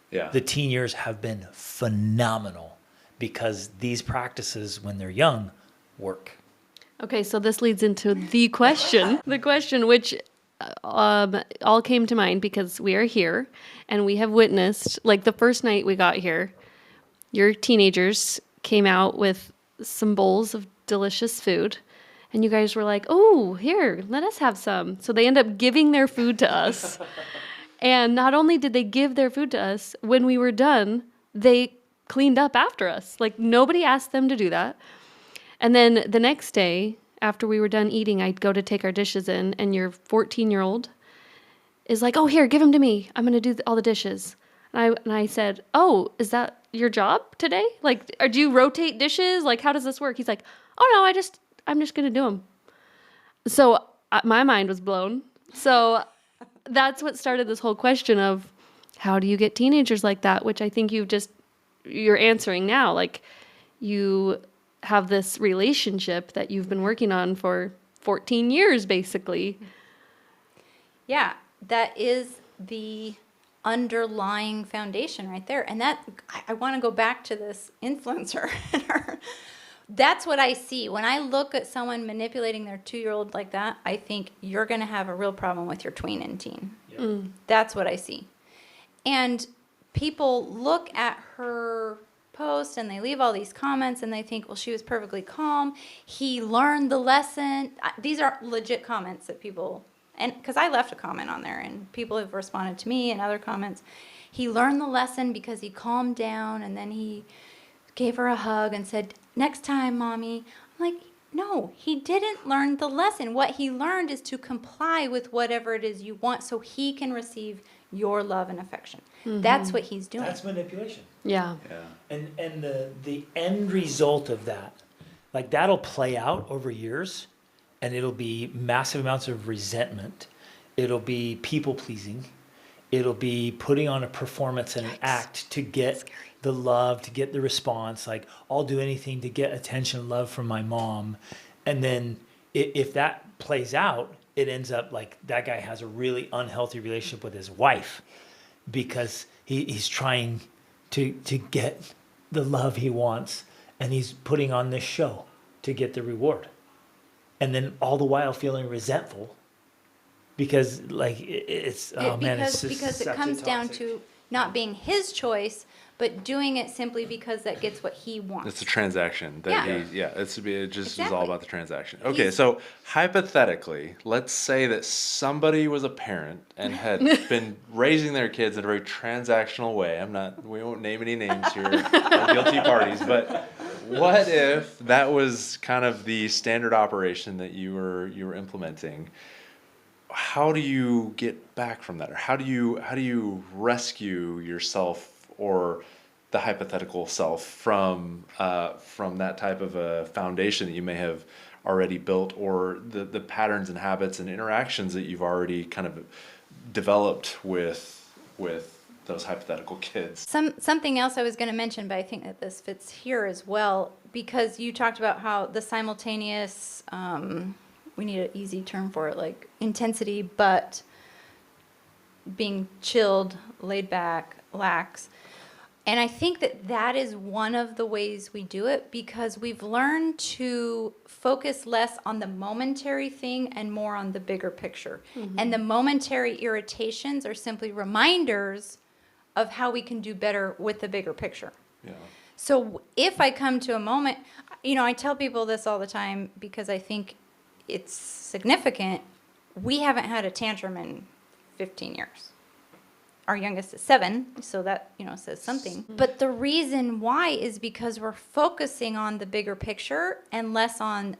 Yeah. The teen years have been phenomenal because these practices, when they're young, work. Okay, so this leads into the question. The question which all came to mind because we are here and we have witnessed, like the first night we got here, your teenagers came out with some bowls of delicious food. And you guys were like, oh, here, let us have some. So they end up giving their food to us. And not only did they give their food to us, when we were done, they cleaned up after us. Like, nobody asked them to do that. And then the next day, after we were done eating, I'd go to take our dishes in, and your 14-year-old is like, oh, here, give them to me. I'm going to do all the dishes. And I said, oh, is that your job today? Like, or do you rotate dishes? Like, how does this work? He's like, oh, no, I'm just going to do them. So my mind was blown. So that's what started this whole question of how do you get teenagers like that, which I think you're answering now. Like, you have this relationship that you've been working on for 14 years, basically. Yeah, that is the underlying foundation right there. And that, I want to go back to this influencer. That's what I see. When I look at someone manipulating their 2-year-old like that, I think you're going to have a real problem with your tween and teen. That's what I see. And people look at her post and they leave all these comments and they think, well, she was perfectly calm. He learned the lesson. These are legit comments that people, and because I left a comment on there and people have responded to me and other comments, he learned the lesson because he calmed down and then he gave her a hug and said, next time, Mommy. I'm like, no, he didn't learn the lesson. What he learned is to comply with whatever it is you want so he can receive your love and affection. That's what he's doing. That's manipulation. Yeah. Yeah. And the end result of that, like that'll play out over years, and it'll be massive amounts of resentment. It'll be people pleasing. It'll be putting on a performance and an act to get the love, to get the response. Like, I'll do anything to get attention and love from my mom. And then if that plays out, it ends up like that guy has a really unhealthy relationship with his wife because he's trying to get the love he wants, and he's putting on this show to get the reward. And then all the while feeling resentful because like it's because just it such a comes down toxic- to not being his choice, but doing it simply because that gets what he wants. It's a transaction that it just is all Exactly. about the transaction. Okay, He's- so hypothetically, let's say that somebody was a parent and had been raising their kids in a very transactional way. We won't name any names here, or guilty parties, but what if that was kind of the standard operation that you were implementing? How do you get back from that, or how do you rescue yourself or the hypothetical self from that type of a foundation that you may have already built, or the patterns and habits and interactions that you've already kind of developed with those hypothetical kids? Something else I was going to mention, but I think that this fits here as well, because you talked about how the simultaneous, we need an easy term for it, like intensity, but being chilled, laid back, lax. And I think that is one of the ways we do it, because we've learned to focus less on the momentary thing and more on the bigger picture. And the momentary irritations are simply reminders of how we can do better with the bigger picture. Yeah. So if I come to a moment, I tell people this all the time because I think it's significant. We haven't had a tantrum in 15 years. Our youngest is 7, so that, says something. But the reason why is because we're focusing on the bigger picture and less on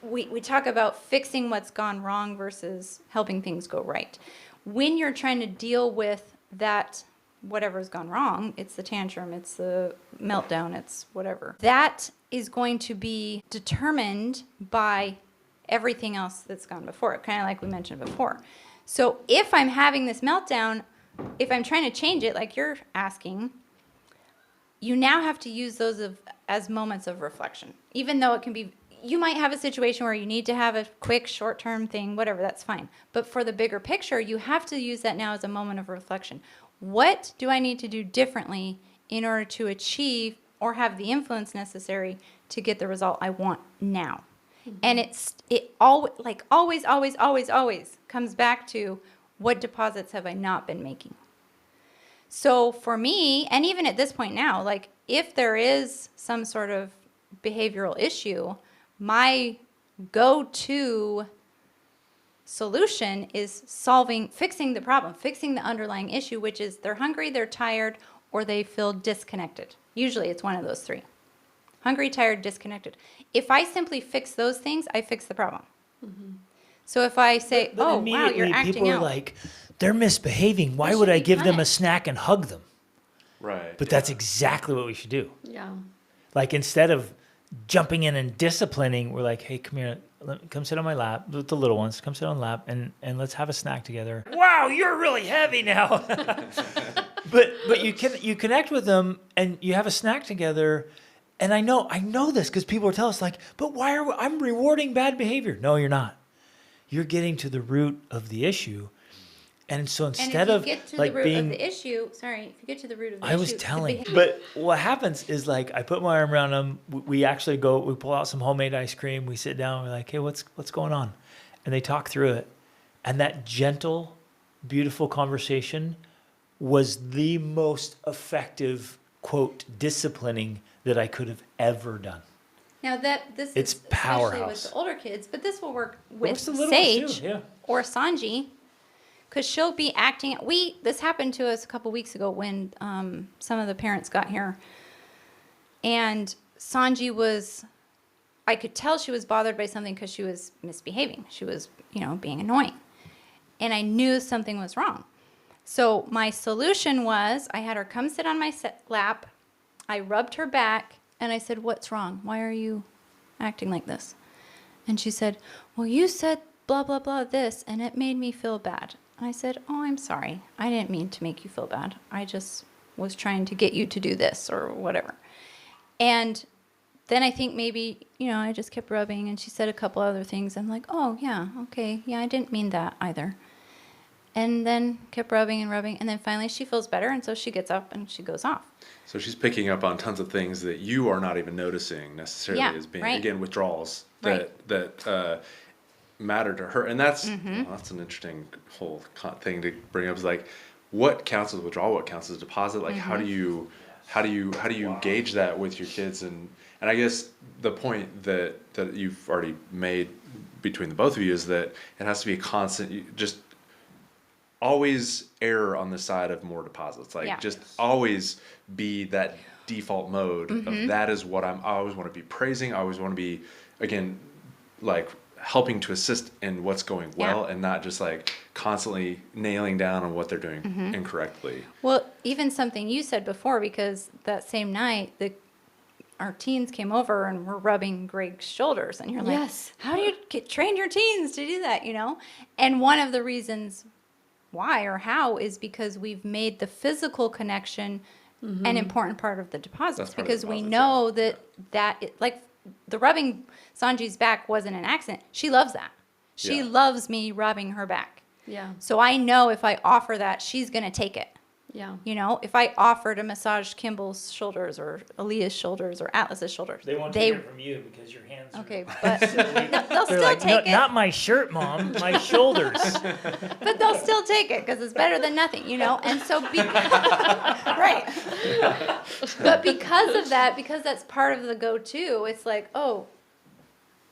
we talk about fixing what's gone wrong versus helping things go right. When you're trying to deal with that, whatever's gone wrong, it's the tantrum, it's the meltdown, it's whatever. That is going to be determined by everything else that's gone before it, kind of like we mentioned before. So if I'm having this meltdown, if I'm trying to change it, like you're asking, you now have to use those as moments of reflection. Even though it can be, you might have a situation where you need to have a quick short-term thing, whatever, that's fine. But for the bigger picture, you have to use that now as a moment of reflection. What do I need to do differently in order to achieve or have the influence necessary to get the result I want now? And it always comes back to, what deposits have I not been making? So for me, and even at this point now, like if there is some sort of behavioral issue, my go-to solution is fixing the problem, fixing the underlying issue, which is they're hungry, they're tired, or they feel disconnected. Usually it's one of those 3. Hungry, tired, disconnected. If I simply fix those things, I fix the problem. So if I say, But wow, you're immediately acting people are out. like, they're misbehaving. Why They would should I be give them a punished. snack and hug them? Right. But that's exactly what we should do. Yeah. Like, instead of jumping in and disciplining, we're like, hey, come here, come sit on my lap with the little ones. Come sit on lap and let's have a snack together. Wow, you're really heavy now. but you connect with them and you have a snack together. And I know this because people tell us like, but I'm rewarding bad behavior. No, you're not. You're getting to the root of the issue. And so instead of And if you get to like the root being of the issue, if you get to the root of the I issue. was the telling, behavior- but what happens is like I put my arm around them. We actually we pull out some homemade ice cream. We sit down. We're like, hey, what's going on? And they talk through it. And that gentle, beautiful conversation was the most effective, quote, disciplining that I could have ever done. Now this It's is especially powerhouse. with the older kids, but this will work Well, with it's the little ones Sage too, yeah. or Sanji, because she'll be acting. This happened to us a couple weeks ago when some of the parents got here, and Sanji was. I could tell she was bothered by something because she was misbehaving. She was, being annoying, and I knew something was wrong. So my solution was I had her come sit on my lap. I rubbed her back and I said, "What's wrong? Why are you acting like this?" And she said, "Well, you said blah, blah, blah this, and it made me feel bad." And I said, "Oh, I'm sorry. I didn't mean to make you feel bad. I just was trying to get you to do this or whatever." And then I think maybe, I just kept rubbing and she said a couple other things. I'm like, "Oh, yeah, okay. Yeah, I didn't mean that either." And then kept rubbing and rubbing. And then finally she feels better. And so she gets up and she goes off. So she's picking up on tons of things that you are not even noticing necessarily Yeah, as being, right. again, withdrawals Right. that matter to her. And that's that's an interesting whole thing to bring up. Is like, what counts as withdrawal? What counts as a deposit? Like, how do you gauge that with your kids? And I guess the point that you've already made between the both of you is that it has to be a constant. Just always err on the side of more deposits. Like, Yeah. just always be that default mode of that is what I always want to be praising. I always want to be, again, like helping to assist in what's going well, and not just like constantly nailing down on what they're doing incorrectly. Well, even something you said before, because that same night, our teens came over and were rubbing Greg's shoulders. And you're like, Yes. how do you train your teens to do that, And one of the reasons why or how is because we've made the physical connection an important part of the deposits. That's part of the Because we deposits, know yeah. that like the rubbing Sanji's back wasn't an accident. She loves that. She Yeah. loves me rubbing her back. Yeah. So I know if I offer that, she's going to take it. Yeah. If I offer to massage Kimball's shoulders or Aaliyah's shoulders or Atlas's shoulders, They won't take it from you because your hands are... okay, but they'll They're still like, take it. Not my shirt, Mom, my shoulders. But they'll still take it because it's better than nothing, And so, right. But because of that, because that's part of the go-to, it's like, oh,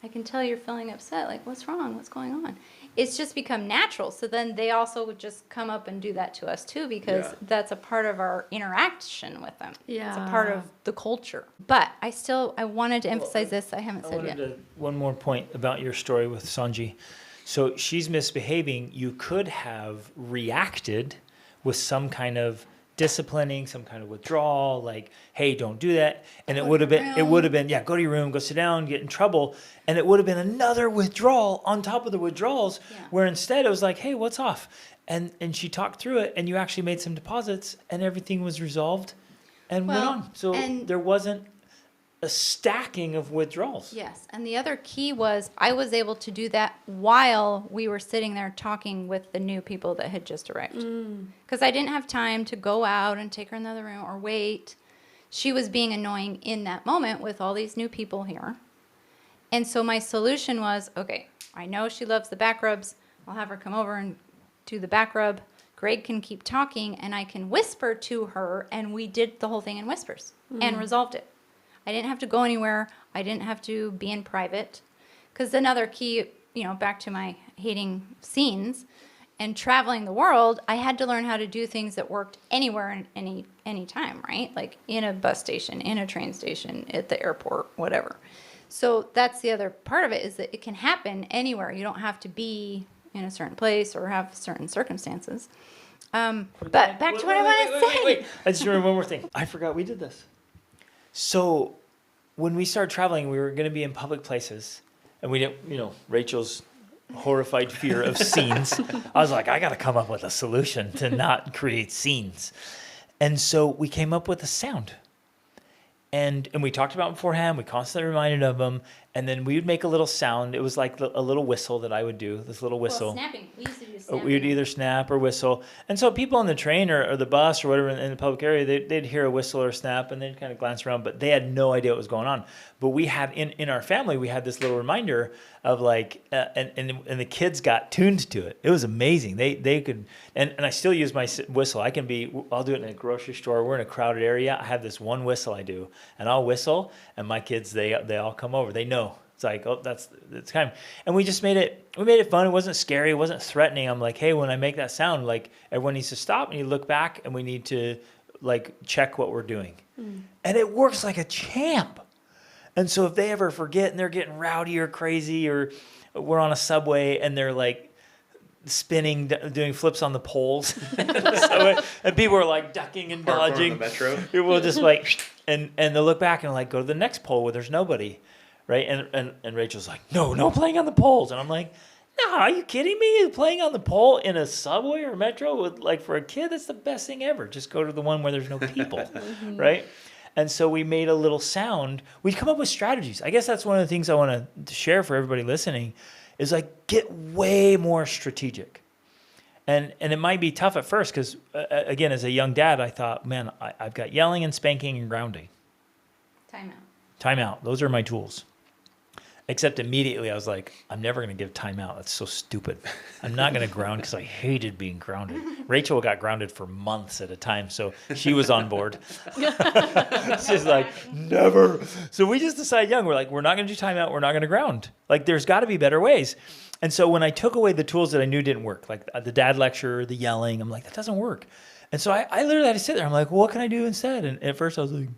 I can tell you're feeling upset. Like, what's wrong? What's going on? It's just become natural. So then they also would just come up and do that to us too, because Yeah. that's a part of our interaction with them. It's a Yeah. part of the culture. But I wanted to emphasize this. I haven't I said wanted yet. one more point about your story with Sanji. So she's misbehaving. You could have reacted with some kind of disciplining, some kind of withdrawal, like, "Hey, don't do that." And it would have been, yeah, go to your room, go sit down, get in trouble. And it would have been another withdrawal on top of the withdrawals, Yeah. where instead it was like, "Hey, what's off?" And she talked through it, and you actually made some deposits, and everything was resolved and went Well, on. So and- there wasn't a stacking of withdrawals. Yes, and the other key was I was able to do that while we were sitting there talking with the new people that had just arrived. Because I didn't have time to go out and take her in the other room or wait. She was being annoying in that moment with all these new people here. And so my solution was, okay, I know she loves the back rubs. I'll have her come over and do the back rub. Greg can keep talking, and I can whisper to her, and we did the whole thing in whispers and resolved it. I didn't have to go anywhere. I didn't have to be in private. Because another key, back to my hating scenes and traveling the world, I had to learn how to do things that worked anywhere and any time, right? Like in a bus station, in a train station, at the airport, whatever. So that's the other part of it, is that it can happen anywhere. You don't have to be in a certain place or have certain circumstances. But back to what I wanted to say. Wait. I just remember one more thing. I forgot we did this. So when we started traveling, we were going to be in public places, and we didn't, Rachel's horrified fear of scenes. I was like, I got to come up with a solution to not create scenes. And so we came up with a sound. And we talked about it beforehand. We constantly reminded of them. and then we would make a little sound. It was like a little whistle that I would do, this little whistle. snapping. We used to do We snapping. would either snap or whistle. And so people on the train or the bus or whatever in the public area, they'd hear a whistle or a snap and they'd kind of glance around, but they had no idea what was going on. But we had, in our family, we had this little reminder of like, and the kids got tuned to it. It was amazing. They could, and I still use my whistle. I'll do it in a grocery store. We're in a crowded area. I have this one whistle I do, and I'll whistle, and my kids, they all come over. They know. It's like, oh, that's kind of, and we made it fun. It wasn't scary. It wasn't threatening. I'm like, hey, when I make that sound, like everyone needs to stop and you look back and we need to like check what we're doing. And it works like a champ. And so if they ever forget and they're getting rowdy or crazy, or we're on a subway and they're like spinning, doing flips on the poles, and people are like ducking and Parkour on the dodging, metro. we'll just like, and they'll look back and like go to the next pole where there's nobody. Right, and Rachel's like, no playing on the poles, and I'm like, no, are you kidding me? Playing on the pole in a subway or metro with like for a kid, that's the best thing ever. Just go to the one where there's no people, right? And so we made a little sound. We'd come up with strategies. I guess that's one of the things I want to share for everybody listening, is like get way more strategic. And it might be tough at first because again, as a young dad, I thought, man, I've got yelling and spanking and grounding. Timeout. Those are my tools. Except immediately I was like, I'm never going to give timeout. That's so stupid. I'm not going to ground because I hated being grounded. Rachel got grounded for months at a time, so she was on board. She's like, never. So we just decided young, we're like, we're not going to do timeout. We're not going to ground. Like, there's got to be better ways. And so when I took away the tools that I knew didn't work, like the dad lecture, the yelling, I'm like, that doesn't work. And so I literally had to sit there. I'm like, well, what can I do instead? And at first I was like,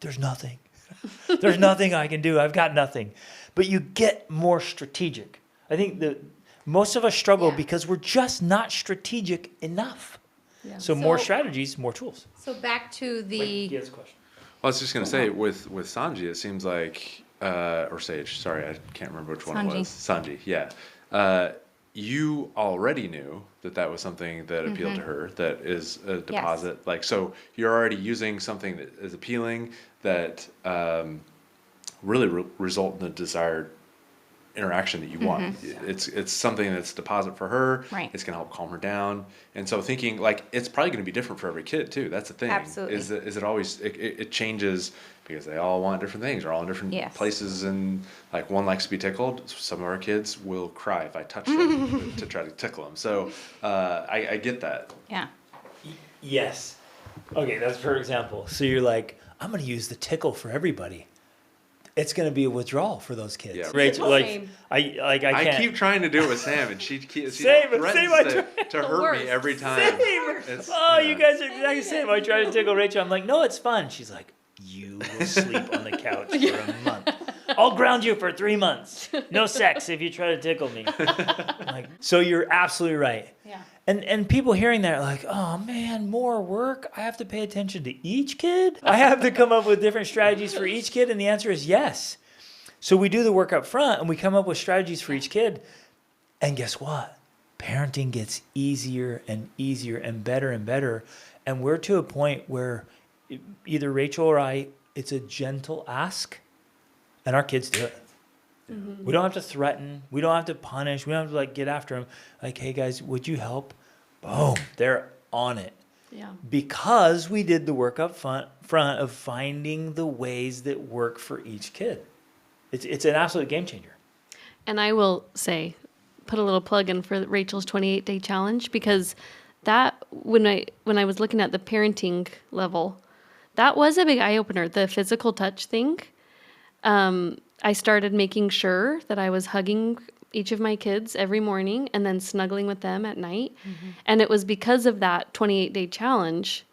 there's nothing. There's nothing I can do. I've got nothing. But you get more strategic. I think that most of us struggle because we're just not strategic enough. Yeah. So more So- strategies, more tools. So back to the Yes, question. Well, I was just going to say, with Sanji, it seems like, or Sage, sorry, I can't remember which one it Sanji. was. Sanji, yeah. You already knew that was something that appealed to her, that is a deposit. Like, so you're already using something that is appealing, that really result in the desired interaction that you want. It's something that's deposit for her. Right. It's gonna help calm her down. And so thinking like it's probably gonna be different for every kid too. That's the thing. Absolutely. Is it always it changes because they all want different things. They're all in different Yes. places, and like one likes to be tickled. Some of our kids will cry if I touch them to try to tickle them. So I get that. Yeah. Yes. Okay, that's for example. So you're like, I'm going to use the tickle for everybody. It's going to be a withdrawal for those kids. Yeah. Rachel, like Same. I can't. I keep trying to do it with Sam, and she threatens Same, I to hurt worst. me every time. Same. It's- Oh, yeah. you guys are exactly the same. I try to tickle Rachel. I'm like, no, it's fun. She's like, you will sleep on the couch for a month. I'll ground you for 3 months. No sex if you try to tickle me. I'm like, so you're absolutely right. Yeah. And people hearing that are like, oh man, more work. I have to pay attention to each kid. I have to come up with different strategies for each kid. And the answer is yes. So we do the work up front and we come up with strategies for each kid. And guess what? Parenting gets easier and easier and better. And we're to a point where either Rachel or I, it's a gentle ask and our kids do it. We don't have to threaten. We don't have to punish. We don't have to like get after them. Like, hey guys, would you help? Boom, they're on it. Yeah. Because we did the work up front of finding the ways that work for each kid. It's an absolute game changer. And I will say, put a little plug in for Rachel's 28-day challenge, because that when I was looking at the parenting level, that was a big eye opener. The physical touch thing. I started making sure that I was hugging each of my kids every morning and then snuggling with them at night. And it was because of that 28-day challenge,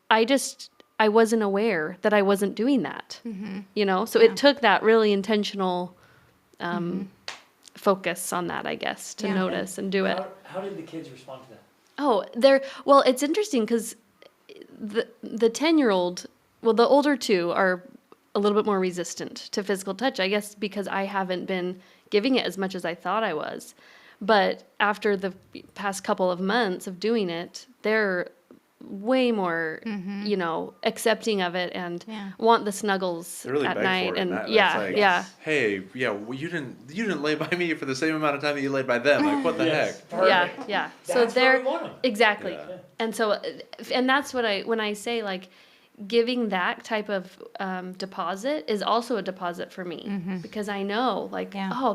I wasn't aware that I wasn't doing that, you know? So it took that really intentional focus on that, I guess, to Yeah. notice and do it. How did the kids respond to that? Oh, well, it's interesting because the 10-year-old, well, the older two are a little bit more resistant to physical touch, I guess, because I haven't been giving it as much as I thought I was. But after the past couple of months of doing it, they're way more, you know, accepting of it and Yeah. want the snuggles They really at beg night. for it. And That's yeah, like, yeah. hey, yeah, well, you didn't lay by me for the same amount of time that you laid by them. Like, what the Yes. heck? Yeah, Perfect. yeah. So That's where they're we want 'em. exactly, Yeah. and so, and that's what when I say like, giving that type of deposit is also a deposit for me because I know like, Yeah. oh,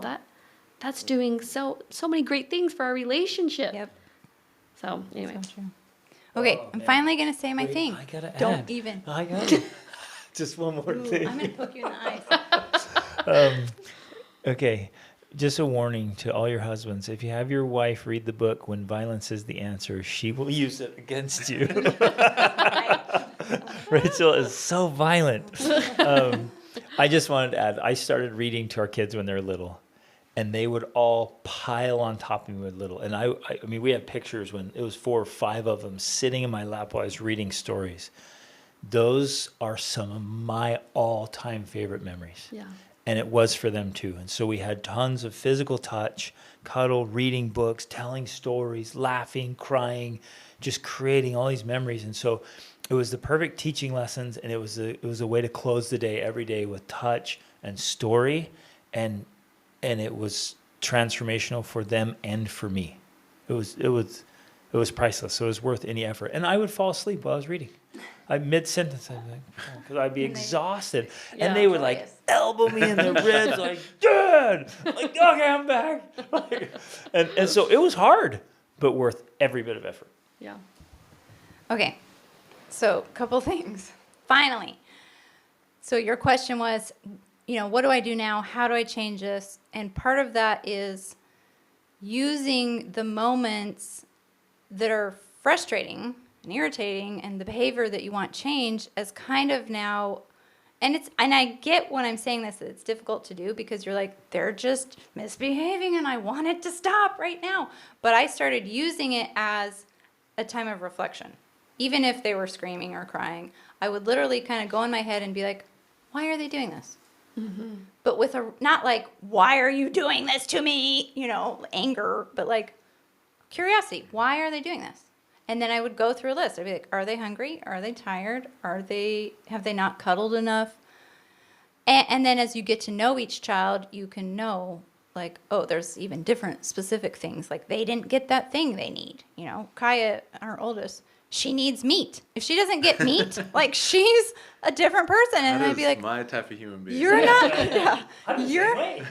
that's doing so many great things for our relationship. Yep. So anyway, So true. Okay, Oh, I'm man. finally gonna say my Wait, thing. I gotta Don't add. even. I got just one more Ooh, thing. I'm gonna poke you in the eyes. Okay, just a warning to all your husbands. If you have your wife read the book When Violence is the Answer, she will use it against you. Rachel is so violent. I just wanted to add, I started reading to our kids when they were little, and they would all pile on top of me when little. And I mean, we have pictures when it was 4 or 5 of them sitting in my lap while I was reading stories. Those are some of my all-time favorite memories. yeah, And it was for them too. And so we had tons of physical touch, cuddle, reading books, telling stories, laughing, crying, just creating all these memories. And so it was the perfect teaching lessons, and it was a way to close the day every day with touch and story, and it was transformational for them and for me. It was priceless. So it was worth any effort. And I would fall asleep while I was reading. Mid-sentence, I'd be like, because I'd be And they- exhausted. Yeah. And they would like Joyous. elbow me in the ribs, like, Dad! Like, okay, I'm back. Like, and so it was hard, but worth every bit of effort. yeah, Okay, so couple things. Finally, so your question was, you know, what do I do now? How do I change this? And part of that is using the moments that are frustrating and irritating and the behavior that you want change as kind of now, and I get when I'm saying this, that it's difficult to do because you're like, they're just misbehaving and I want it to stop right now. But I started using it as a time of reflection. Even if they were screaming or crying, I would literally kind of go in my head and be like, why are they doing this? But with not like, why are you doing this to me? You know, anger, but like curiosity. Why are they doing this? And then I would go through a list. I'd be like, are they hungry? Are they tired? Have they not cuddled enough? And then as you get to know each child, you can know like, oh, there's even different specific things. Like they didn't get that thing they need. You know, Kaya, our oldest, she needs meat. If she doesn't get meat, like she's a different person. And That I'd be is like, my type of human being. you're not, yeah, I'm the same you're, way.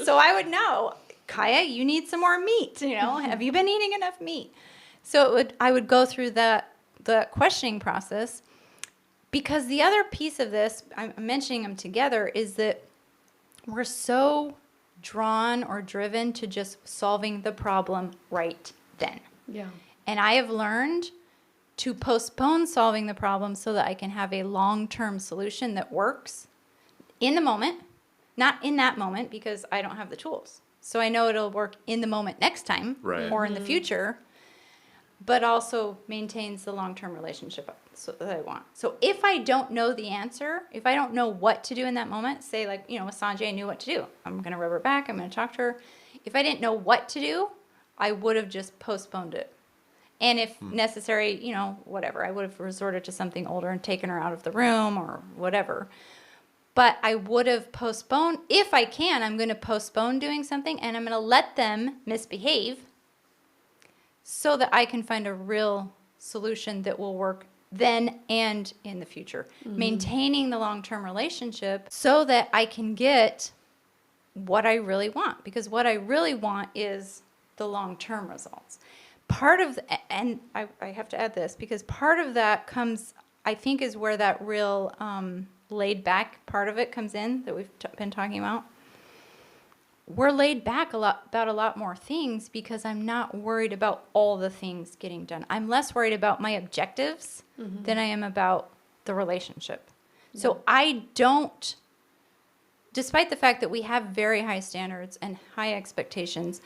so I would know, Kaya, you need some more meat. You know, have you been eating enough meat? So I would go through the questioning process, because the other piece of this, I'm mentioning them together, is that we're so drawn or driven to just solving the problem right then. yeah, And I have learned to postpone solving the problem so that I can have a long-term solution that works in the moment, not in that moment because I don't have the tools. So I know it'll work in the moment next time Right. or in the future, but also maintains the long-term relationship that I want. So if I don't know the answer, if I don't know what to do in that moment, say like, you know, with Sanjay, I knew what to do. I'm going to rub her back. I'm going to talk to her. If I didn't know what to do, I would have just postponed it. And if necessary, you know, whatever, I would have resorted to something older and taken her out of the room or whatever. But I would have postponed, if I can, I'm going to postpone doing something and I'm going to let them misbehave so that I can find a real solution that will work then and in the future. Maintaining the long-term relationship so that I can get what I really want. Because what I really want is the long-term results. Part of, and I have to add this, because part of that comes, I think, is where that real laid back part of it comes in that we've been talking about. We're laid back about a lot more things because I'm not worried about all the things getting done. I'm less worried about my objectives than I am about the relationship. So I don't, despite the fact that we have very high standards and high expectations,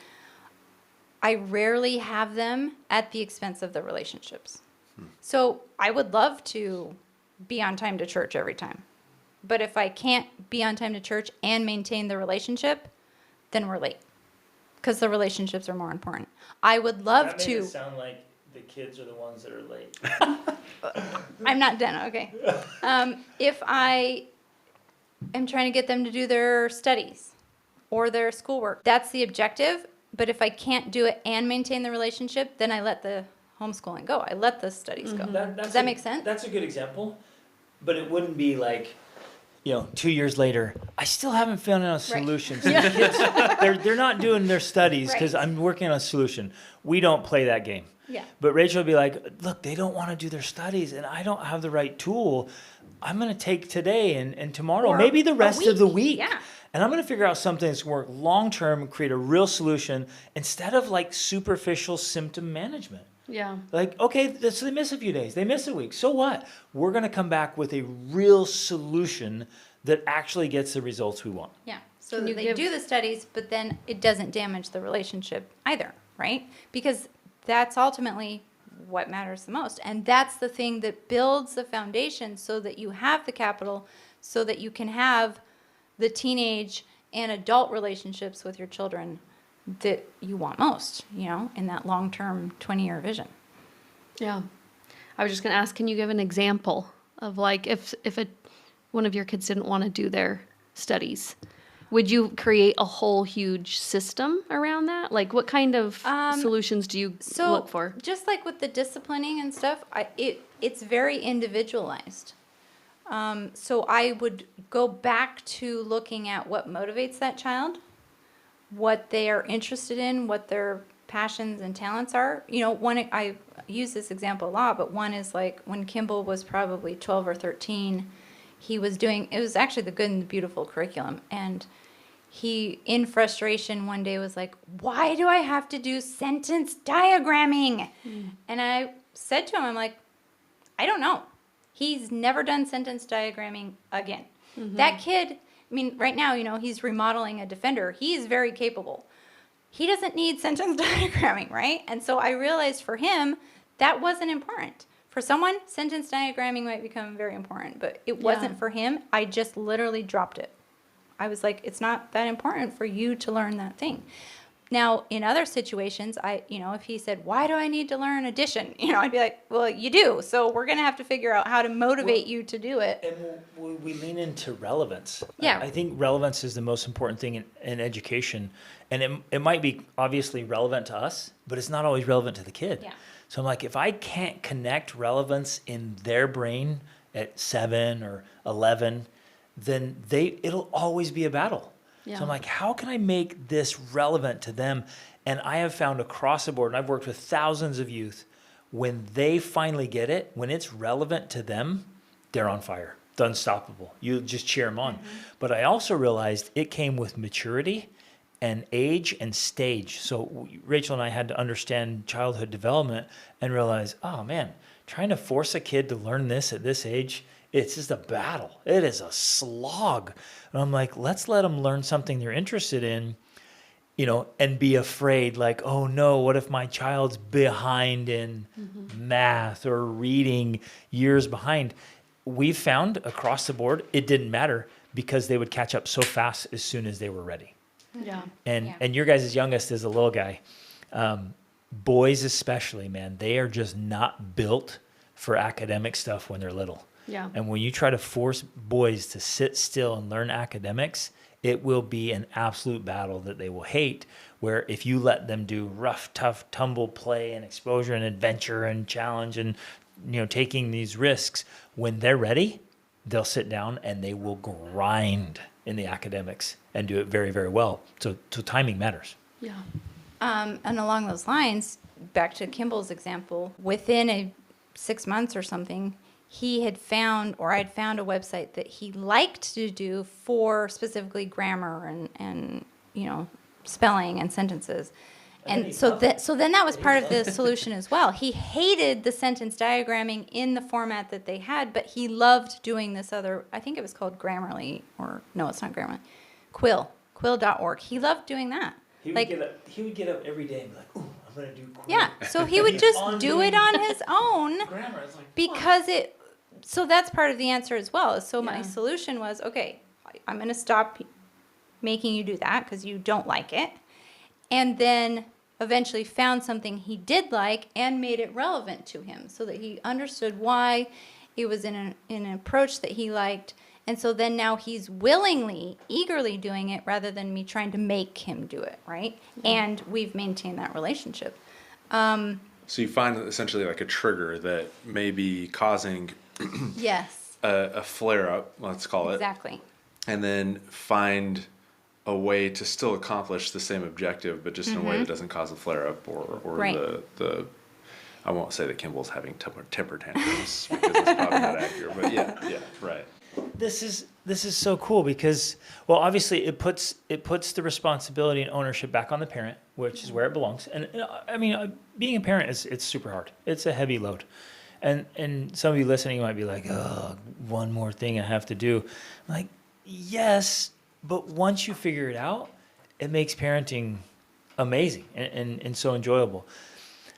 I rarely have them at the expense of the relationships. So I would love to be on time to church every time. But if I can't be on time to church and maintain the relationship, then we're late. Because the relationships are more important. I would love That made to. it sound like the kids are the ones that are late. I'm not done, okay. If I am trying to get them to do their studies or their schoolwork, that's the objective. But if I can't do it and maintain the relationship, then I let the homeschooling go. I let the studies go. Does that make sense? That's a good example, but it wouldn't be like, 2 years later, I still haven't found a solution. So the kids, they're not doing their studies because Right. I'm working on a solution. We don't play that game. Yeah. But Rachel would be like, look, they don't want to do their studies and I don't have the right tool. I'm going to take today and tomorrow, Or maybe the a rest of the week. week. Yeah. And I'm going to figure out something that's going to work long term and create a real solution instead of like superficial symptom management. Yeah. Like, okay, so they miss a few days, they miss a week. So what? We're going to come back with a real solution that actually gets the results we want. Yeah. So Can that you they give- do the studies, but then it doesn't damage the relationship either, right? Because that's ultimately what matters the most. And that's the thing that builds the foundation so that you have the capital, so that you can have the teenage and adult relationships with your children that you want most, in that long-term 20-year vision. Yeah. I was just going to ask, can you give an example of like if one of your kids didn't want to do their studies, would you create a whole huge system around that? Like what kind of solutions do you So look for? just like with the disciplining and stuff, it's very individualized. So I would go back to looking at what motivates that child, what they are interested in, what their passions and talents are. I use this example a lot, but one is like when Kimball was probably 12 or 13, it was actually the Good and the Beautiful curriculum. And he, in frustration, one day was like, why do I have to do sentence diagramming? And I said to him, I'm like, I don't know. He's never done sentence diagramming again. That kid, right now, he's remodeling a Defender. He is very capable. He doesn't need sentence diagramming, right? And so I realized for him, that wasn't important. For someone, sentence diagramming might become very important, but it wasn't for him. I just literally dropped it. I was like, it's not that important for you to learn that thing. Now, in other situations, if he said, why do I need to learn addition? I'd be like, well, you do. So we're going to have to figure out how to motivate you to do it. And we lean into relevance. Yeah. I think relevance is the most important thing in education. And it might be obviously relevant to us, but it's not always relevant to the kid. Yeah. So I'm like, if I can't connect relevance in their brain at 7 or 11, then it'll always be a battle. Yeah. So I'm like, how can I make this relevant to them? And I have found across the board, and I've worked with thousands of youth, when they finally get it, when it's relevant to them, they're on fire. It's unstoppable. You just cheer them on. But I also realized it came with maturity and age and stage. So Rachel and I had to understand childhood development and realize, oh man, trying to force a kid to learn this at this age, it's just a battle. It is a slog. And I'm like, let's let them learn something they're interested in, and be afraid like, oh no, what if my child's behind in math or reading, years behind? We've found across the board, it didn't matter because they would catch up so fast as soon as they were ready. Yeah. And your guys' youngest is a little guy. Boys especially, man, they are just not built for academic stuff when they're little. Yeah. And when you try to force boys to sit still and learn academics, it will be an absolute battle that they will hate, where if you let them do rough, tough, tumble play and exposure and adventure and challenge and, taking these risks, when they're ready, they'll sit down and they will grind in the academics and do it very, very well. So timing matters. Yeah. And along those lines, back to Kimball's example, within 6 months or something, I'd found a website that he liked to do for specifically grammar and spelling and sentences. And so then that was part of the solution as well. He hated the sentence diagramming in the format that they had, but he loved doing this other, I think it was called Grammarly, or no, it's not Grammarly, Quill.org. He loved doing that. He would get up every day and be like, ooh, I'm going to do Quill. Yeah, so he would just do it on his own Grammar. It's like, because so that's part of the answer as well. So my Yeah. solution was, okay, I'm going to stop making you do that because you don't like it. And then eventually found something he did like and made it relevant to him so that he understood why it was in an approach that he liked. And so then now he's willingly, eagerly doing it rather than me trying to make him do it, right? And we've maintained that relationship. So you find essentially like a trigger that may be causing Yes, a flare up, let's call it, exactly. and then find a way to still accomplish the same objective, but just in a way that doesn't cause a flare up or Right. the I won't say that Kimball's having temper tantrums because it's probably not accurate, but yeah, right. This is so cool because, well, obviously it puts the responsibility and ownership back on the parent, which is where it belongs. And I mean, being a parent it's super hard. It's a heavy load. And some of you listening might be like, oh, one more thing I have to do. I'm like, yes, but once you figure it out, it makes parenting amazing and so enjoyable.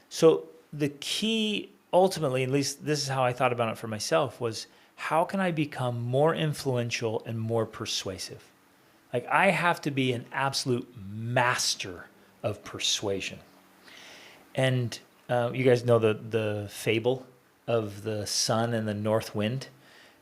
So the key, ultimately, at least this is how I thought about it for myself, was how can I become more influential and more persuasive? Like, I have to be an absolute master of persuasion. And you guys know the fable of the sun and the north wind?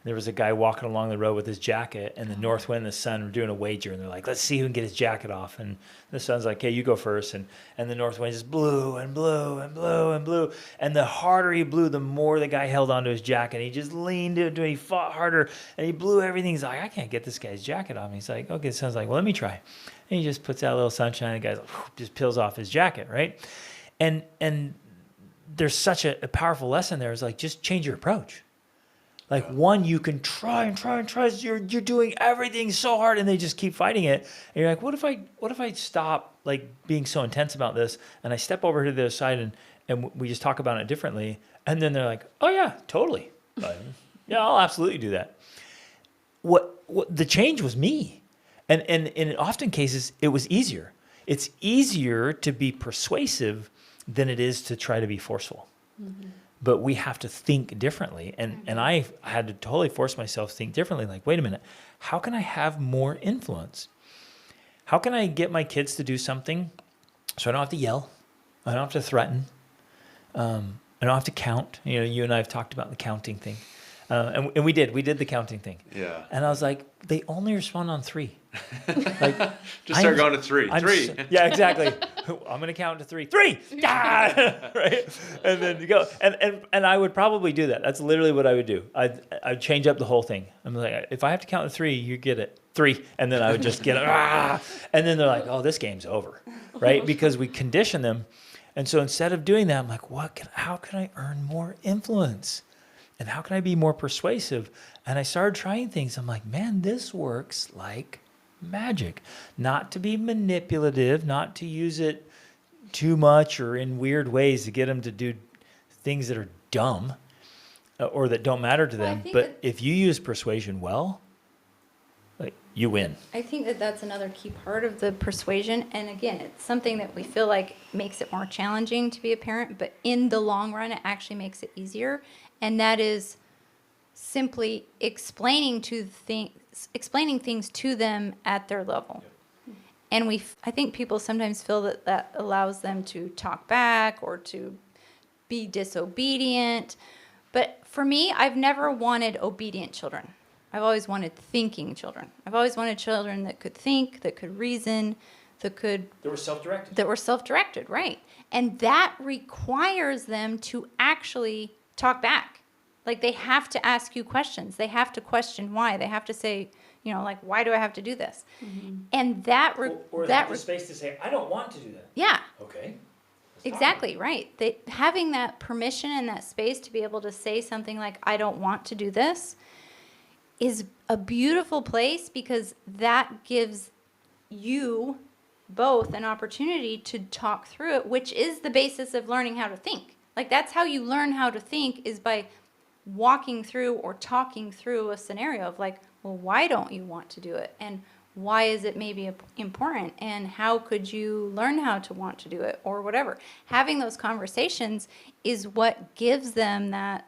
There was a guy walking along the road with his jacket, and the north wind and the sun were doing a wager, and they're like, let's see who can get his jacket off. And the sun's like, hey, you go first. And the north wind just blew and blew and blew and blew. And the harder he blew, the more the guy held onto his jacket. He just leaned into it, he fought harder, and he blew everything. He's like, I can't get this guy's jacket off. And he's like, okay, the sun's like, well, let me try. And he just puts out a little sunshine, and the guy's like, just peels off his jacket, right? And there's such a powerful lesson there. It's like, just change your approach. Like, one, you can try and try and try. You're doing everything so hard, and they just keep fighting it. And you're like, what if I stop like being so intense about this, and I step over to the other side and we just talk about it differently? And then they're like, oh yeah, totally. Yeah, I'll absolutely do that. What the change was me, and in often cases it was easier. It's easier to be persuasive than it is to try to be forceful. Mm-hmm. But we have to think differently. And I had to totally force myself to think differently. Like, wait a minute, how can I have more influence? How can I get my kids to do something so I don't have to yell? I don't have to threaten. I don't have to count. You know, you and I have talked about the counting thing. And we did the counting thing. Yeah. And I was like, they only respond on 3. Like, Just start going to 3. Yeah, exactly. I'm going to count to 3. 3! Ah! Right? And then you go. And I would probably do that. That's literally what I would do. I'd change up the whole thing. I'm like, if I have to count to 3, you get it. 3. And then I would just get it. Ah! And then they're like, oh, this game's over. Right? Because we condition them. And so instead of doing that, I'm like, how can I earn more influence? And how can I be more persuasive? And I started trying things. I'm like, man, this works like magic. Not to be manipulative, not to use it too much or in weird ways to get them to do things that are dumb or that don't matter to them. But if you use persuasion well, like, you win. I think that that's another key part of the persuasion. And again, it's something that we feel like makes it more challenging to be a parent, but in the long run, it actually makes it easier. And that is simply explaining things to them at their level. Yep. And I think people sometimes feel that allows them to talk back or to be disobedient. But for me, I've never wanted obedient children. I've always wanted thinking children. I've always wanted children that could think, that could reason, that were self-directed. That were self-directed, right. And that requires them to actually talk back. Like, they have to ask you questions. They have to question why. They have to say, like, why do I have to do this? Mm-hmm. And or they have the space to say, I don't want to do that. Yeah. Okay. Exactly, right. Having that permission and that space to be able to say something like, I don't want to do this, is a beautiful place, because that gives you both an opportunity to talk through it, which is the basis of learning how to think. Like, that's how you learn how to think, is by walking through or talking through a scenario of like, well, why don't you want to do it? And why is it maybe important? And how could you learn how to want to do it, or whatever? Having those conversations is what gives them that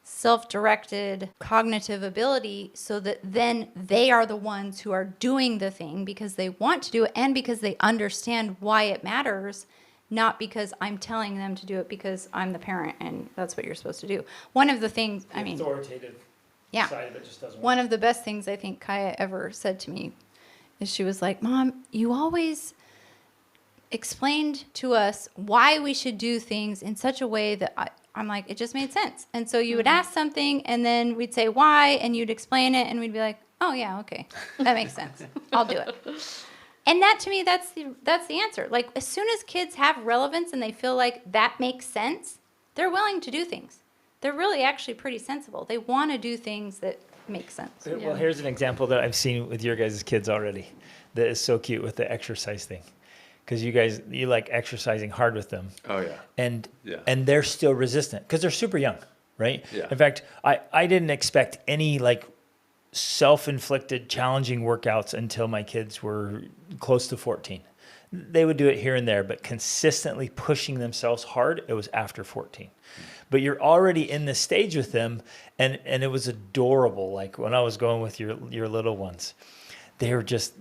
self-directed cognitive ability, so that then they are the ones who are doing the thing because they want to do it and because they understand why it matters, not because I'm telling them to do it because I'm the parent and that's what you're supposed to do. One of the things, I mean, authoritative yeah. side of it just doesn't One of the best things I think Kaya ever said to me is she was like, Mom, you always explained to us why we should do things in such a way that I'm like, it just made sense. And so you would ask something and then we'd say why and you'd explain it and we'd be like, oh yeah, okay, that makes sense. I'll do it. And that to me, that's the answer. Like as soon as kids have relevance and they feel like that makes sense, they're willing to do things. They're really actually pretty sensible. They want to do things that make sense. Well, here's an example that I've seen with your guys' kids already that is so cute with the exercise thing. Because you like exercising hard with them. Oh yeah. And Yeah. and they're still resistant because they're super young, right? Yeah. In fact, I didn't expect any like self-inflicted challenging workouts until my kids were close to 14. They would do it here and there, but consistently pushing themselves hard, it was after 14. But you're already in this stage with them, and it was adorable. Like when I was going with your little ones, they were just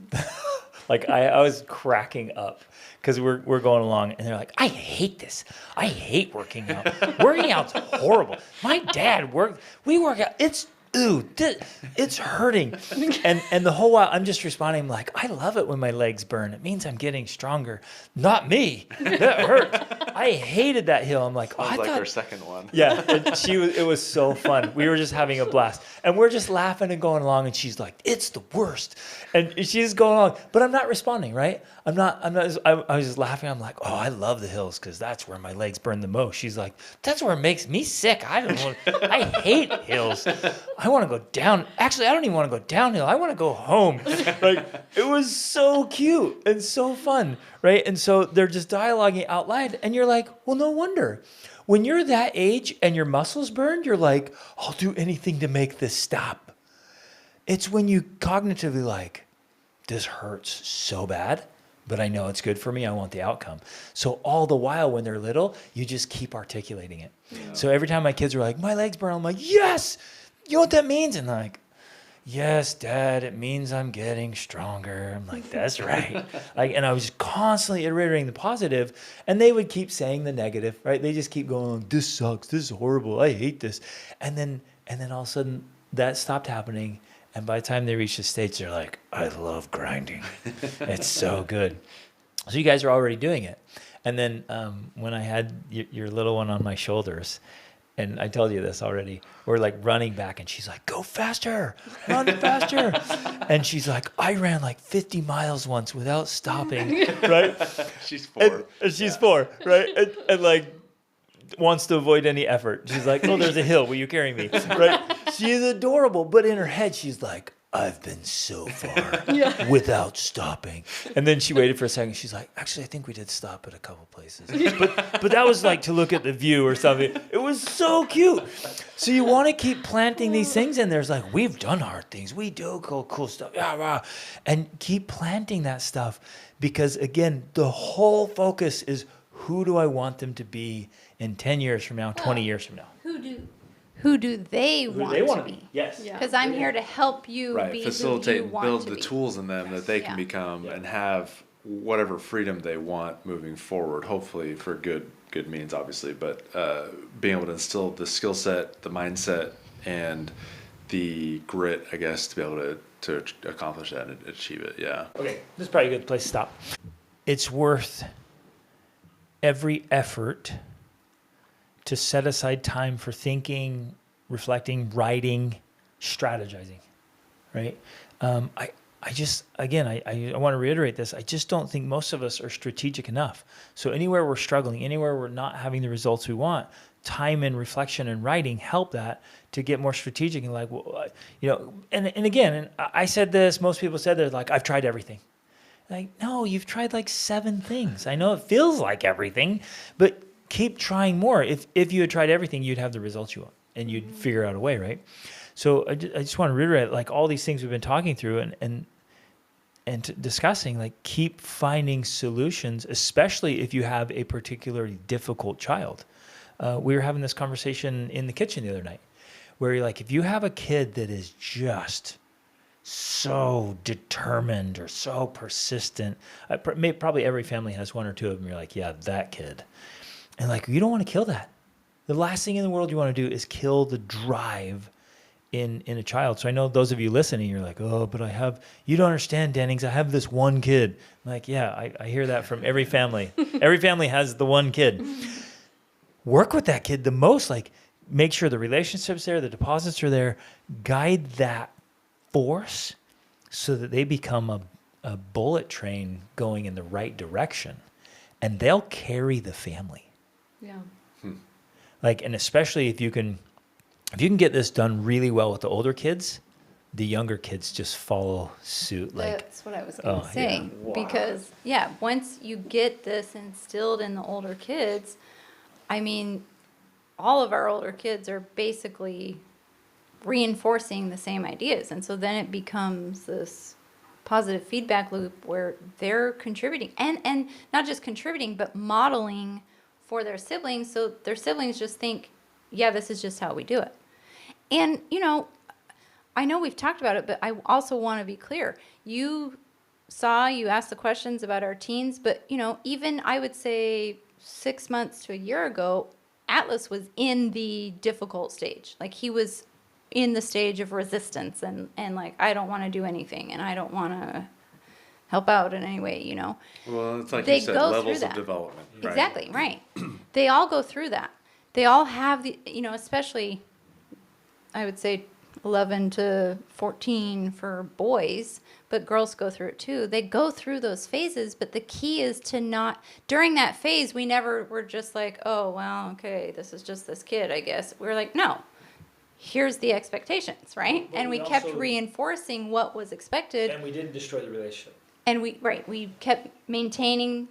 like I was cracking up because we're going along, and they're like, I hate this. I hate working out. Working out's horrible. My dad we work out. It's hurting. And the whole while I'm just responding like, I love it when my legs burn. It means I'm getting stronger. Not me. That hurts. I hated that hill. I'm like, oh, That was like our second one. yeah, and it was so fun. We were just having a blast. And we're just laughing and going along, and she's like, it's the worst. And she's going along, but I'm not responding, right? I was just laughing. I'm like, oh, I love the hills because that's where my legs burn the most. She's like, that's where it makes me sick. I hate hills. I want to go down. Actually, I don't even want to go downhill. I want to go home. Like, it was so cute and so fun, right? And so they're just dialoguing out loud, and you're like, well, no wonder. When you're that age and your muscles burned, you're like, I'll do anything to make this stop. It's when you cognitively like, this hurts so bad, but I know it's good for me. I want the outcome. So all the while when they're little, you just keep articulating it. Yeah. So every time my kids are like, my legs burn, I'm like, yes, you know what that means? And they're like, yes, Dad, it means I'm getting stronger. I'm like, that's right. And I was constantly iterating the positive, and they would keep saying the negative, right? They just keep going, this sucks, this is horrible, I hate this. And then all of a sudden that stopped happening. And by the time they reach the stage, they're like, I love grinding. It's so good. So you guys are already doing it. And then when I had your little one on my shoulders, and I told you this already, we're like running back, and she's like, go faster, run faster. And she's like, I ran like 50 miles once without stopping, right? She's 4. And she's 4, right? And like, wants to avoid any effort. She's like, oh, there's a hill. Will you carry me? Right? She's adorable. But in her head, she's like, I've been so far without stopping. And then she waited for a second. She's like, actually, I think we did stop at a couple places. But that was like to look at the view or something. It was so cute. So you want to keep planting these things in there. It's like, we've done hard things. We do cool stuff. Yeah. And keep planting that stuff. Because again, the whole focus is, who do I want them to be in 10 years from now, 20 years from now? Who do they want to be? Yes. Because I'm here to help you Right. be Facilitate who you and want build to the be. tools in them that they can Yeah. become and have whatever freedom they want moving forward, hopefully for good means, obviously, but being able to instill the skill set, the mindset, and the grit, I guess, to be able to accomplish that and achieve it. Yeah. Okay, this is probably a good place to stop. It's worth every effort to set aside time for thinking, reflecting, writing, strategizing, right? I just, again, I want to reiterate this. I just don't think most of us are strategic enough. So anywhere we're struggling, anywhere we're not having the results we want, time and reflection and writing help that to get more strategic and like, well, and again, and I said this, most people said they're like, I've tried everything. Like, no, you've tried like 7 things. I know it feels like everything, but keep trying more. If you had tried everything, you'd have the results you want and you'd figure out a way, right? So I just want to reiterate, like all these things we've been talking through and discussing, like keep finding solutions, especially if you have a particularly difficult child. We were having this conversation in the kitchen the other night where you're like, if you have a kid that is just so determined or so persistent. Probably every family has one or two of them. You're like, yeah, that kid. And like, you don't want to kill that. The last thing in the world you want to do is kill the drive in a child. So I know those of you listening, you're like, oh, but you don't understand, Dennings. I have this one kid. I'm like, yeah, I hear that from every family. Every family has the one kid. Work with that kid the most. Like, make sure the relationship's there, the deposits are there. Guide that force so that they become a bullet train going in the right direction. And they'll carry the family. Yeah. Like, and especially if you can get this done really well with the older kids, the younger kids just follow suit. Like, That's what I was going to oh, say. yeah. Wow. Because, yeah, once you get this instilled in the older kids, I mean, all of our older kids are basically reinforcing the same ideas. And so then it becomes this positive feedback loop where they're contributing and not just contributing, but modeling for their siblings. So their siblings just think, yeah, this is just how we do it. And, you know, I know we've talked about it, but I also want to be clear. You asked the questions about our teens, but, you know, even I would say 6 months to a year ago, Atlas was in the difficult stage. Like, he was in the stage of resistance and like, I don't want to do anything and I don't want to help out in any way, you know. Well, it's like They you said, go levels through of that. development. Right? Exactly, right. They all go through that. They all have the, you know, especially, I would say 11 to 14 for boys, but girls go through it too. They go through those phases, but the key is to not, during that phase, we never were just like, oh, well, okay, this is just this kid, I guess. We were like, no, here's the expectations, right? But And we we kept also- reinforcing what was expected. and we didn't destroy the relationship. And we kept maintaining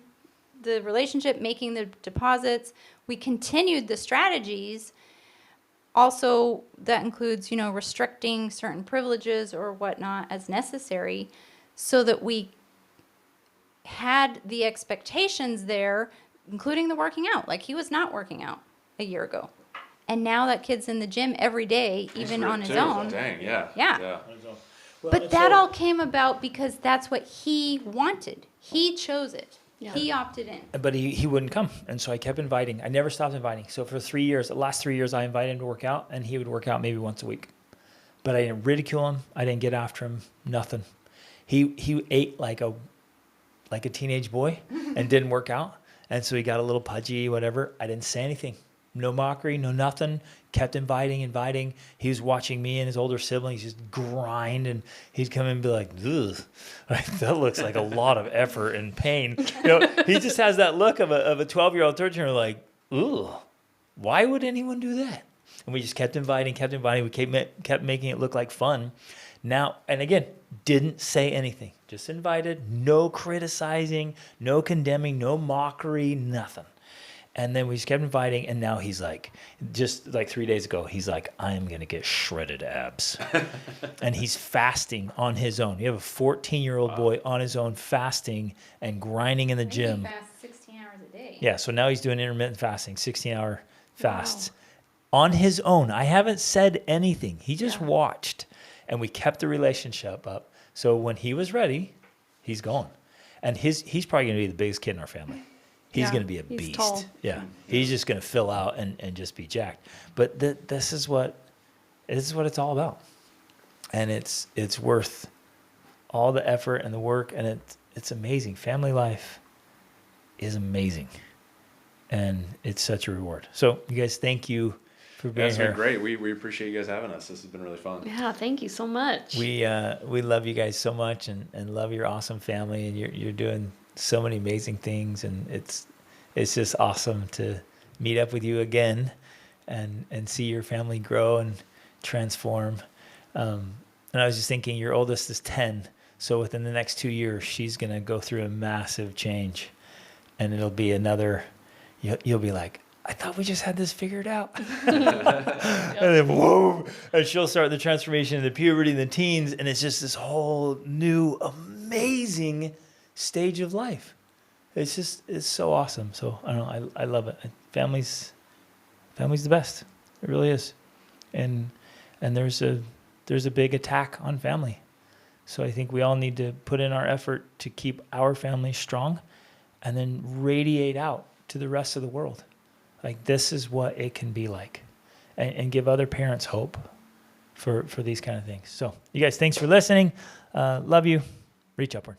the relationship, making the deposits. We continued the strategies. Also, that includes, you know, restricting certain privileges or whatnot as necessary so that we had the expectations there, including the working out. Like, he was not working out a year ago. And now that kid's in the gym every day, even on his own. Dang, yeah. Yeah. But that all came about because that's what he wanted. He chose it. Yeah. He opted in. But he wouldn't come. And so I kept inviting. I never stopped inviting. So for 3 years, the last 3 years, I invited him to work out, and he would work out maybe once a week. But I didn't ridicule him. I didn't get after him. Nothing. He ate like a teenage boy and didn't work out. And so he got a little pudgy, whatever. I didn't say anything. No mockery, no nothing. Kept inviting. He was watching me and his older siblings just grind, and he'd come in and be like, ugh, like, that looks like a lot of effort and pain. You know, he just has that look of a 12-year-old 13-year-old like, ugh, why would anyone do that? And we just kept inviting. We kept making it look like fun. Now, and again, didn't say anything. Just invited, no criticizing, no condemning, no mockery, nothing. And then we just kept inviting, and now he's like, just like 3 days ago, he's like, I'm going to get shredded abs. And he's fasting on his own. You have a 14-year-old boy on his own fasting and grinding in the gym. He fasts 16 hours a day. Yeah, so now he's doing intermittent fasting, 16-hour fasts on his own. I haven't said anything. He just watched, and we kept the relationship up. So when he was ready, he's gone. And he's probably going to be the biggest kid in our family. He's Yeah, going to be a he's beast. tall. Yeah, he's just going to fill out and just be jacked. But this is what it's all about, and it's worth all the effort and the work, and it's amazing. Family life is amazing, and it's such a reward. So you guys, thank you for being It's here. been great. We appreciate you guys having us. This has been really fun. Yeah, thank you so much. We love you guys so much, and love your awesome family, and you're doing so many amazing things, and it's just awesome to meet up with you again and see your family grow and transform. And I was just thinking, your oldest is 10, so within the next 2 years, she's gonna go through a massive change, and it'll be another. You'll be like, I thought we just had this figured out. And then whoa, and she'll start the transformation into puberty and the teens, and it's just this whole new amazing stage of life. It's so awesome. So I don't know, I love it. Family's the best. It really is. And there's a big attack on family. So I think we all need to put in our effort to keep our family strong and then radiate out to the rest of the world. Like, this is what it can be like, and give other parents hope for these kind of things. So you guys, thanks for listening. Love you. Reach upward.